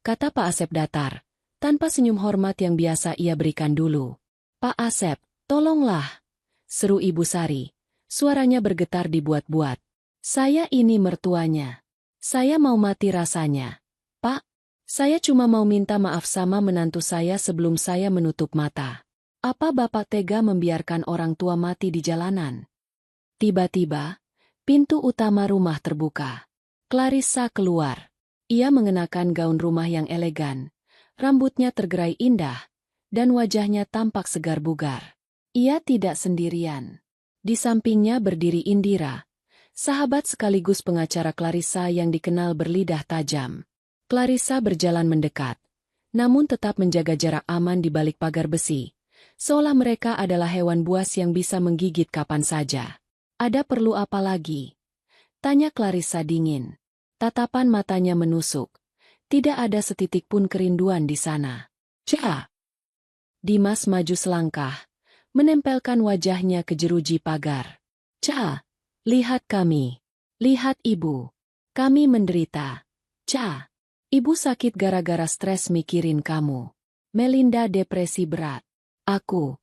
kata Pak Asep datar, tanpa senyum hormat yang biasa ia berikan dulu. "Pak Asep, tolonglah," seru Ibu Sari. Suaranya bergetar dibuat-buat. "Saya ini mertuanya. Saya mau mati rasanya. Pak, saya cuma mau minta maaf sama menantu saya sebelum saya menutup mata. Apa Bapak tega membiarkan orang tua mati di jalanan?" Tiba-tiba, pintu utama rumah terbuka. Clarissa keluar. Ia mengenakan gaun rumah yang elegan. Rambutnya tergerai indah, dan wajahnya tampak segar bugar. Ia tidak sendirian. Di sampingnya berdiri Indira, sahabat sekaligus pengacara Clarissa yang dikenal berlidah tajam. Clarissa berjalan mendekat. namun tetap menjaga jarak aman di balik pagar besi, seolah mereka adalah hewan buas yang bisa menggigit kapan saja. Ada perlu apa lagi? Tanya Clarissa dingin. Tatapan matanya menusuk. Tidak ada setitik pun kerinduan di sana. Cah! Dimas maju selangkah, menempelkan wajahnya ke jeruji pagar. Cah! Lihat kami. Lihat ibu. Kami menderita. Cah! Ibu sakit gara-gara stres mikirin kamu. Melinda depresi berat. Aku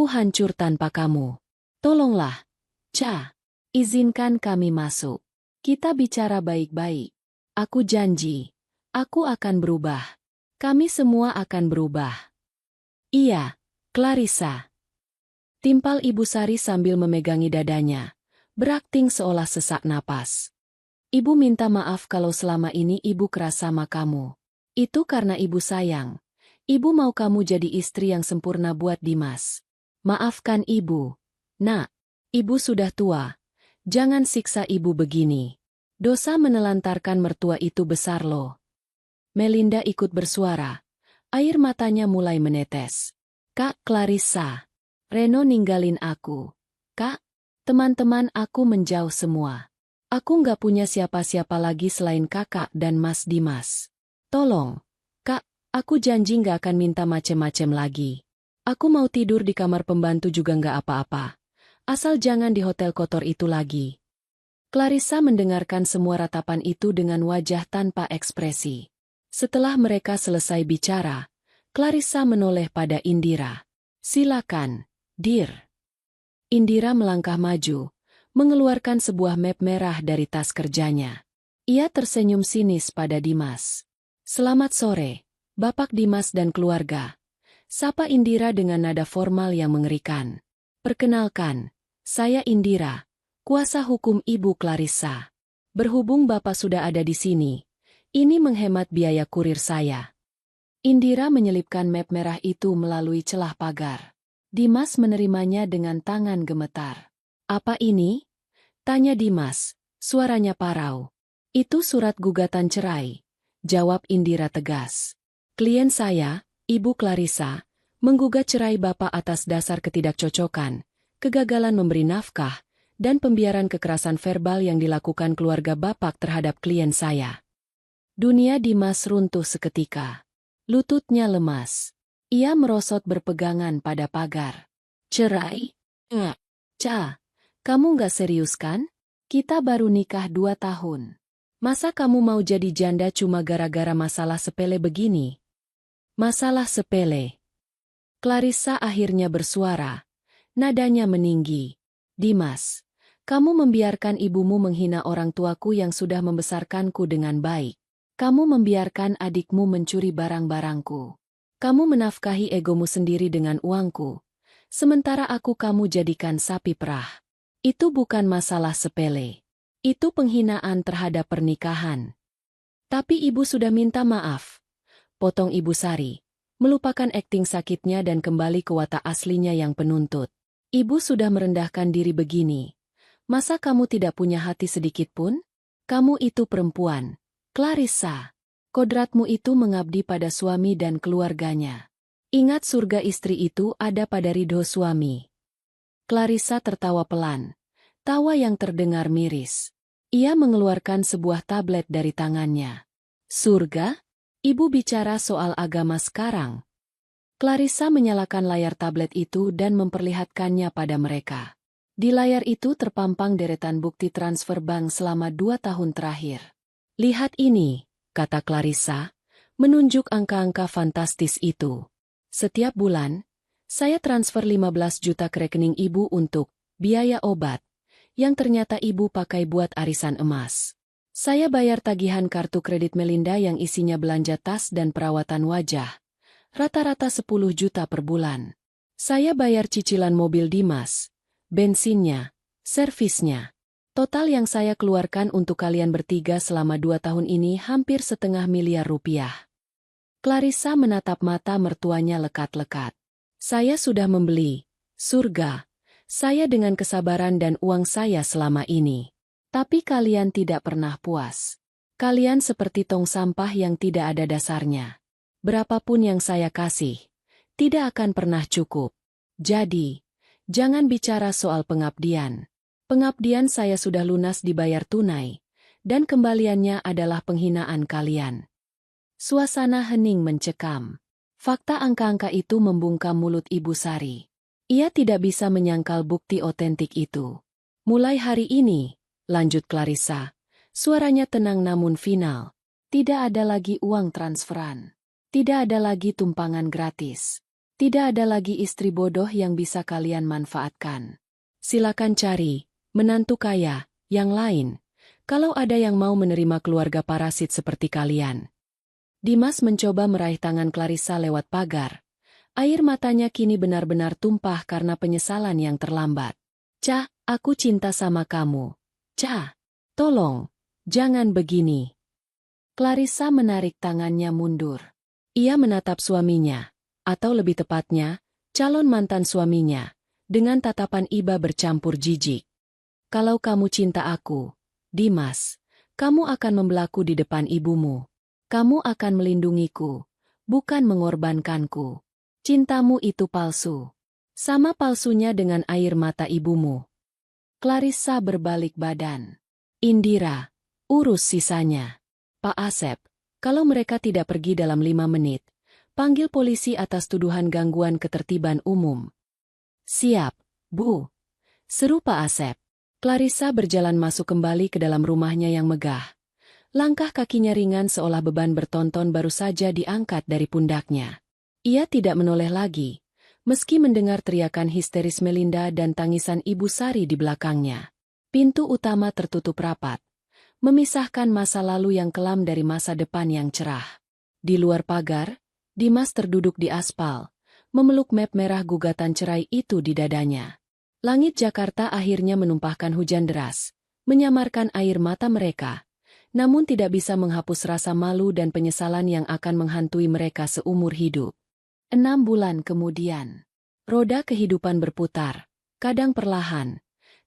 hancur tanpa kamu. Tolonglah. Cah! Izinkan kami masuk. Kita bicara baik-baik. Aku janji. Aku akan berubah. Kami semua akan berubah. Iya, Clarissa. Timpal Ibu Sari sambil memegangi dadanya, berakting seolah sesak napas. Ibu minta maaf kalau selama ini Ibu keras sama kamu. Itu karena Ibu sayang. Ibu mau kamu jadi istri yang sempurna buat Dimas. Maafkan Ibu. Nak, Ibu sudah tua. Jangan siksa Ibu begini. Dosa menelantarkan mertua itu besar loh. Melinda ikut bersuara. Air matanya mulai menetes. Kak Clarissa. Reno ninggalin aku. Kak, teman-teman aku menjauh semua. Aku nggak punya siapa-siapa lagi selain kakak dan Mas Dimas. Tolong, Kak, aku janji nggak akan minta macem-macem lagi. Aku mau tidur di kamar pembantu juga nggak apa-apa. Asal jangan di hotel kotor itu lagi. Clarissa mendengarkan semua ratapan itu dengan wajah tanpa ekspresi. Setelah mereka selesai bicara, Clarissa menoleh pada Indira. Silakan, Dir. Indira melangkah maju, mengeluarkan sebuah map merah dari tas kerjanya. Ia tersenyum sinis pada Dimas. Selamat sore, Bapak Dimas dan keluarga. Sapa Indira dengan nada formal yang mengerikan. Perkenalkan, saya Indira, kuasa hukum Ibu Clarissa. Berhubung Bapak sudah ada di sini, ini menghemat biaya kurir saya. Indira menyelipkan map merah itu melalui celah pagar. Dimas menerimanya dengan tangan gemetar. Apa ini? Tanya Dimas, suaranya parau. Itu surat gugatan cerai, jawab Indira tegas. Klien saya, Ibu Clarissa, menggugat cerai Bapak atas dasar ketidakcocokan, kegagalan memberi nafkah, dan pembiaran kekerasan verbal yang dilakukan keluarga Bapak terhadap klien saya. Dunia Dimas runtuh seketika. Lututnya lemas. Ia merosot berpegangan pada pagar. Cerai? Cah, kamu nggak serius kan? Kita baru nikah 2 tahun. Masa kamu mau jadi janda cuma gara-gara masalah sepele begini? Masalah sepele. Clarissa akhirnya bersuara. Nadanya meninggi. Dimas, kamu membiarkan ibumu menghina orang tuaku yang sudah membesarkanku dengan baik. Kamu membiarkan adikmu mencuri barang-barangku. Kamu menafkahi egomu sendiri dengan uangku. Sementara aku kamu jadikan sapi perah. Itu bukan masalah sepele. Itu penghinaan terhadap pernikahan. Tapi ibu sudah minta maaf. Potong Ibu Sari. Melupakan akting sakitnya dan kembali ke watak aslinya yang penuntut. Ibu sudah merendahkan diri begini. Masa kamu tidak punya hati sedikit pun? Kamu itu perempuan. Clarissa, kodratmu itu mengabdi pada suami dan keluarganya. Ingat surga istri itu ada pada ridho suami. Clarissa tertawa pelan. Tawa yang terdengar miris. Ia mengeluarkan sebuah tablet dari tangannya. Surga? Ibu bicara soal agama sekarang. Clarissa menyalakan layar tablet itu dan memperlihatkannya pada mereka. Di layar itu terpampang deretan bukti transfer bank selama 2 tahun terakhir. Lihat ini, kata Clarissa, menunjuk angka-angka fantastis itu. Setiap bulan, saya transfer 15 juta ke rekening ibu untuk biaya obat, yang ternyata ibu pakai buat arisan emas. Saya bayar tagihan kartu kredit Melinda yang isinya belanja tas dan perawatan wajah, rata-rata 10 juta per bulan. Saya bayar cicilan mobil Dimas, bensinnya, servisnya. Total yang saya keluarkan untuk kalian bertiga selama 2 tahun ini hampir $500 000 rupiah. Clarissa menatap mata mertuanya lekat-lekat. Saya sudah membeli surga saya dengan kesabaran dan uang saya selama ini. Tapi kalian tidak pernah puas. Kalian seperti tong sampah yang tidak ada dasarnya. Berapapun yang saya kasih, tidak akan pernah cukup. Jadi, jangan bicara soal pengabdian. Pengabdian saya sudah lunas dibayar tunai, dan kembaliannya adalah penghinaan kalian. Suasana hening mencekam. Fakta angka-angka itu membungkam mulut Ibu Sari. Ia tidak bisa menyangkal bukti otentik itu. Mulai hari ini, lanjut Clarissa, suaranya tenang namun final. Tidak ada lagi uang transferan. Tidak ada lagi tumpangan gratis. Tidak ada lagi istri bodoh yang bisa kalian manfaatkan. Silakan cari menantu kaya yang lain, kalau ada yang mau menerima keluarga parasit seperti kalian. Dimas mencoba meraih tangan Clarissa lewat pagar. Air matanya kini benar-benar tumpah karena penyesalan yang terlambat. Ca, aku cinta sama kamu. Ca, tolong, jangan begini. Clarissa menarik tangannya mundur. Ia menatap suaminya, atau lebih tepatnya, calon mantan suaminya, dengan tatapan iba bercampur jijik. Kalau kamu cinta aku, Dimas, kamu akan membelaku di depan ibumu. Kamu akan melindungiku, bukan mengorbankanku. Cintamu itu palsu. Sama palsunya dengan air mata ibumu. Clarissa berbalik badan. Indira, urus sisanya. Pak Asep, kalau mereka tidak pergi dalam 5 menit, panggil polisi atas tuduhan gangguan ketertiban umum. Siap, Bu. Seru Pak Asep. Clarissa berjalan masuk kembali ke dalam rumahnya yang megah. Langkah kakinya ringan seolah beban bertonton baru saja diangkat dari pundaknya. Ia tidak menoleh lagi, meski mendengar teriakan histeris Melinda dan tangisan Ibu Sari di belakangnya. Pintu utama tertutup rapat, memisahkan masa lalu yang kelam dari masa depan yang cerah. Di luar pagar, Dimas terduduk di aspal, memeluk map merah gugatan cerai itu di dadanya. Langit Jakarta akhirnya menumpahkan hujan deras, menyamarkan air mata mereka, namun tidak bisa menghapus rasa malu dan penyesalan yang akan menghantui mereka seumur hidup. 6 bulan kemudian, roda kehidupan berputar, kadang perlahan,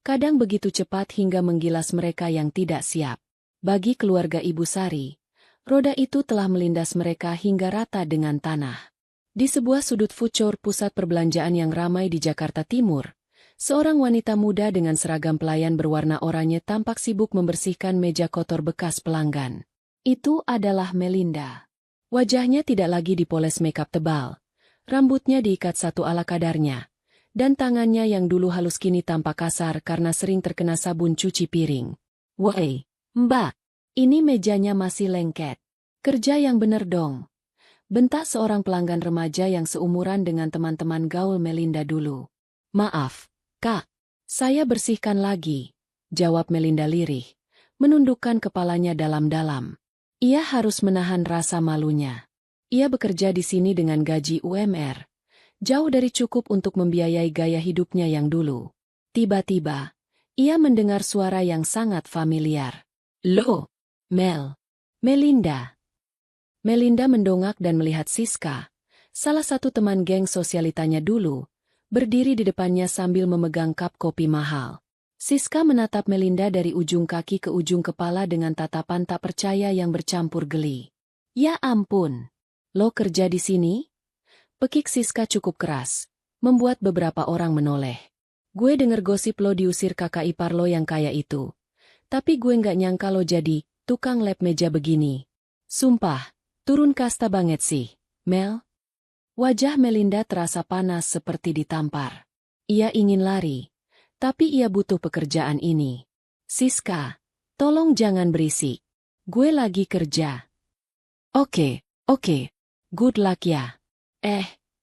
kadang begitu cepat hingga menggilas mereka yang tidak siap. Bagi keluarga Ibu Sari, roda itu telah melindas mereka hingga rata dengan tanah. Di sebuah sudut fucur pusat perbelanjaan yang ramai di Jakarta Timur, seorang wanita muda dengan seragam pelayan berwarna oranye tampak sibuk membersihkan meja kotor bekas pelanggan. Itu adalah Melinda. Wajahnya tidak lagi dipoles makeup tebal, rambutnya diikat satu ala kadarnya, dan tangannya yang dulu halus kini tampak kasar karena sering terkena sabun cuci piring. Woi, Mbak, ini mejanya masih lengket. Kerja yang bener dong. Bentak seorang pelanggan remaja yang seumuran dengan teman-teman gaul Melinda dulu. Maaf, Kak, saya bersihkan lagi, jawab Melinda lirih, menundukkan kepalanya dalam-dalam. Ia harus menahan rasa malunya. Ia bekerja di sini dengan gaji UMR, jauh dari cukup untuk membiayai gaya hidupnya yang dulu. Tiba-tiba, ia mendengar suara yang sangat familiar. Loh, Melinda. Melinda mendongak dan melihat Siska, salah satu teman geng sosialitanya dulu, berdiri di depannya sambil memegang cup kopi mahal. Siska menatap Melinda dari ujung kaki ke ujung kepala dengan tatapan tak percaya yang bercampur geli. Ya ampun, lo kerja di sini? Pekik Siska cukup keras, membuat beberapa orang menoleh. Gue denger gosip lo diusir kakak ipar lo yang kaya itu. Tapi gue nggak nyangka lo jadi tukang lap meja begini. Sumpah, turun kasta banget sih, Mel. Wajah Melinda terasa panas seperti ditampar. Ia ingin lari, tapi ia butuh pekerjaan ini. Siska, tolong jangan berisik. Gue lagi kerja. Oke, good luck ya.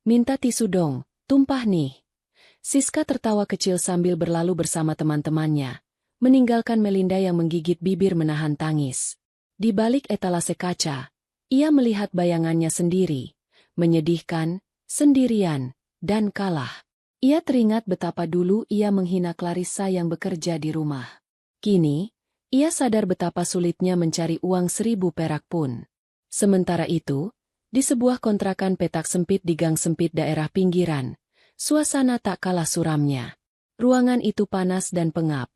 Minta tisu dong, tumpah nih. Siska tertawa kecil sambil berlalu bersama teman-temannya, meninggalkan Melinda yang menggigit bibir menahan tangis. Di balik etalase kaca, ia melihat bayangannya sendiri, menyedihkan, sendirian, dan kalah. Ia teringat betapa dulu ia menghina Clarissa yang bekerja di rumah. Kini, ia sadar betapa sulitnya mencari uang 1.000 perak pun. Sementara itu, di sebuah kontrakan petak sempit di gang sempit daerah pinggiran, suasana tak kalah suramnya. Ruangan itu panas dan pengap.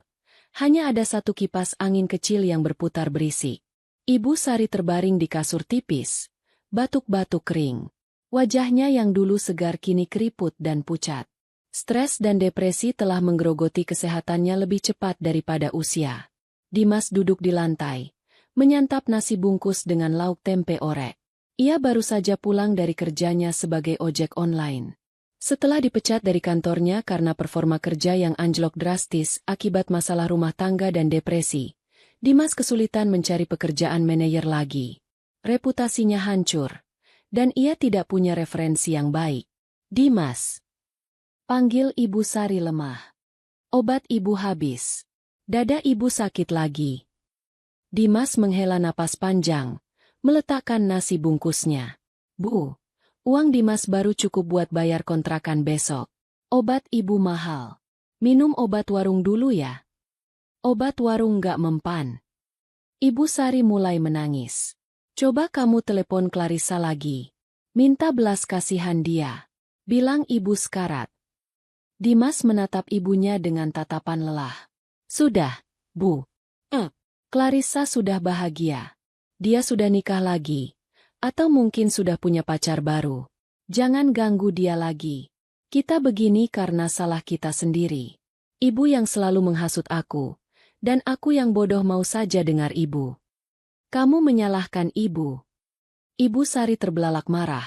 Hanya ada satu kipas angin kecil yang berputar berisik. Ibu Sari terbaring di kasur tipis, batuk-batuk kering. Wajahnya yang dulu segar kini keriput dan pucat. Stres dan depresi telah menggerogoti kesehatannya lebih cepat daripada usia. Dimas duduk di lantai, menyantap nasi bungkus dengan lauk tempe orek. Ia baru saja pulang dari kerjanya sebagai ojek online. Setelah dipecat dari kantornya karena performa kerja yang anjlok drastis akibat masalah rumah tangga dan depresi, Dimas kesulitan mencari pekerjaan manajer lagi. Reputasinya hancur, dan ia tidak punya referensi yang baik. Dimas, panggil Ibu Sari lemah. Obat ibu habis. Dada ibu sakit lagi. Dimas menghela napas panjang, meletakkan nasi bungkusnya. Bu, uang Dimas baru cukup buat bayar kontrakan besok. Obat ibu mahal. Minum obat warung dulu ya. Obat warung nggak mempan. Ibu Sari mulai menangis. Coba kamu telepon Clarissa lagi. Minta belas kasihan dia. Bilang ibu sekarat. Dimas menatap ibunya dengan tatapan lelah. Sudah, Bu. Clarissa sudah bahagia. Dia sudah nikah lagi. Atau mungkin sudah punya pacar baru. Jangan ganggu dia lagi. Kita begini karena salah kita sendiri. Ibu yang selalu menghasut aku. Dan aku yang bodoh mau saja dengar ibu. Kamu menyalahkan ibu. Ibu Sari terbelalak marah.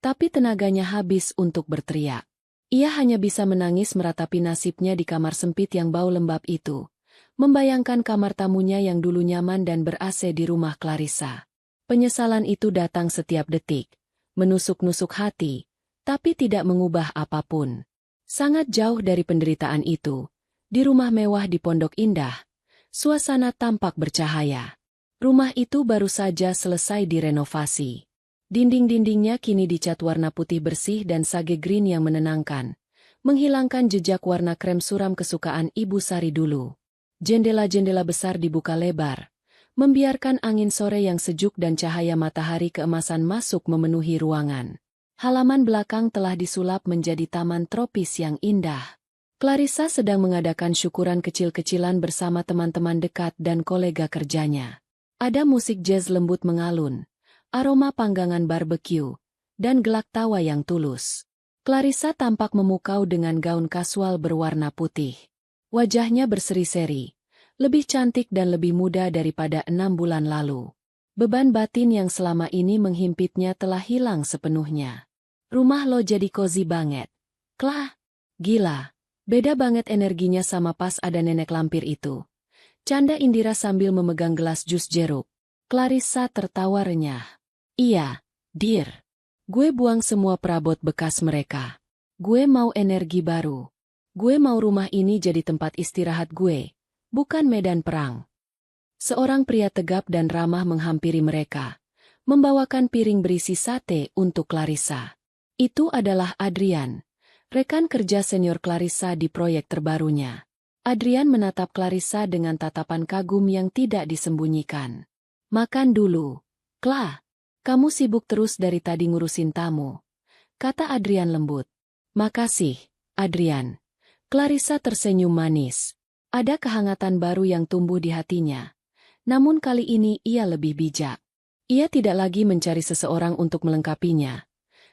Tapi tenaganya habis untuk berteriak. Ia hanya bisa menangis meratapi nasibnya di kamar sempit yang bau lembab itu. Membayangkan kamar tamunya yang dulu nyaman dan ber-AC di rumah Clarissa. Penyesalan itu datang setiap detik. Menusuk-nusuk hati. Tapi tidak mengubah apapun. Sangat jauh dari penderitaan itu. Di rumah mewah di Pondok Indah. Suasana tampak bercahaya. Rumah itu baru saja selesai direnovasi. Dinding-dindingnya kini dicat warna putih bersih dan sage green yang menenangkan, menghilangkan jejak warna krem suram kesukaan Ibu Sari dulu. Jendela-jendela besar dibuka lebar, membiarkan angin sore yang sejuk dan cahaya matahari keemasan masuk memenuhi ruangan. Halaman belakang telah disulap menjadi taman tropis yang indah. Clarissa sedang mengadakan syukuran kecil-kecilan bersama teman-teman dekat dan kolega kerjanya. Ada musik jazz lembut mengalun, aroma panggangan barbeque, dan gelak tawa yang tulus. Clarissa tampak memukau dengan gaun kasual berwarna putih. Wajahnya berseri-seri, lebih cantik dan lebih muda daripada 6 bulan lalu. Beban batin yang selama ini menghimpitnya telah hilang sepenuhnya. Rumah lo jadi cozy banget. Klah, gila, beda banget energinya sama pas ada nenek lampir itu. Canda Indira sambil memegang gelas jus jeruk. Clarissa tertawa renyah. Iya, dear. Gue buang semua perabot bekas mereka. Gue mau energi baru. Gue mau rumah ini jadi tempat istirahat gue, bukan medan perang. Seorang pria tegap dan ramah menghampiri mereka, membawakan piring berisi sate untuk Clarissa. Itu adalah Adrian, rekan kerja senior Clarissa di proyek terbarunya. Adrian menatap Clarissa dengan tatapan kagum yang tidak disembunyikan. Makan dulu, Kla. Kamu sibuk terus dari tadi ngurusin tamu, kata Adrian lembut. Makasih, Adrian. Clarissa tersenyum manis. Ada kehangatan baru yang tumbuh di hatinya. Namun kali ini ia lebih bijak. Ia tidak lagi mencari seseorang untuk melengkapinya.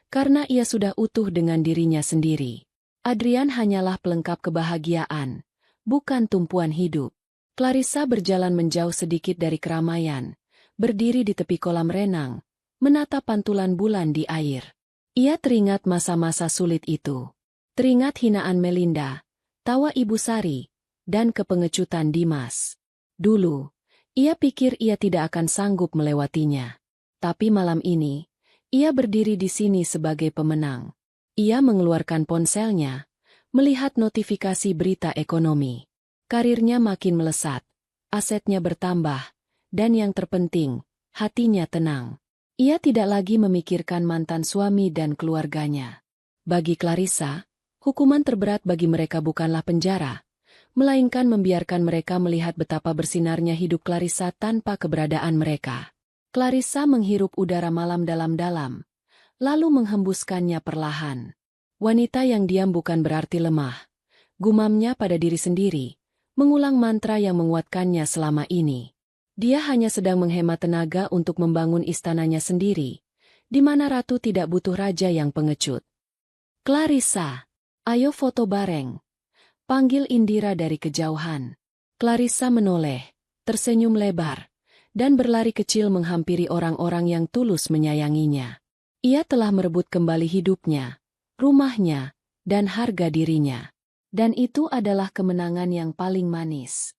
Karena ia sudah utuh dengan dirinya sendiri. Adrian hanyalah pelengkap kebahagiaan, bukan tumpuan hidup. Clarissa berjalan menjauh sedikit dari keramaian, berdiri di tepi kolam renang, menatap pantulan bulan di air. Ia teringat masa-masa sulit itu. Teringat hinaan Melinda, tawa Ibu Sari, dan kepengecutan Dimas. Dulu, ia pikir ia tidak akan sanggup melewatinya. Tapi malam ini, ia berdiri di sini sebagai pemenang. Ia mengeluarkan ponselnya, melihat notifikasi berita ekonomi. Karirnya makin melesat, asetnya bertambah, dan yang terpenting, hatinya tenang. Ia tidak lagi memikirkan mantan suami dan keluarganya. Bagi Clarissa, hukuman terberat bagi mereka bukanlah penjara, melainkan membiarkan mereka melihat betapa bersinarnya hidup Clarissa tanpa keberadaan mereka. Clarissa menghirup udara malam dalam-dalam, lalu menghembuskannya perlahan. Wanita yang diam bukan berarti lemah. Gumamnya pada diri sendiri, mengulang mantra yang menguatkannya selama ini. Dia hanya sedang menghemat tenaga untuk membangun istananya sendiri, Di mana ratu tidak butuh raja yang pengecut. Clarissa, ayo foto bareng. Panggil Indira dari kejauhan. Clarissa menoleh, tersenyum lebar, dan berlari kecil menghampiri orang-orang yang tulus menyayanginya. Ia telah merebut kembali hidupnya, rumahnya, dan harga dirinya. Dan itu adalah kemenangan yang paling manis.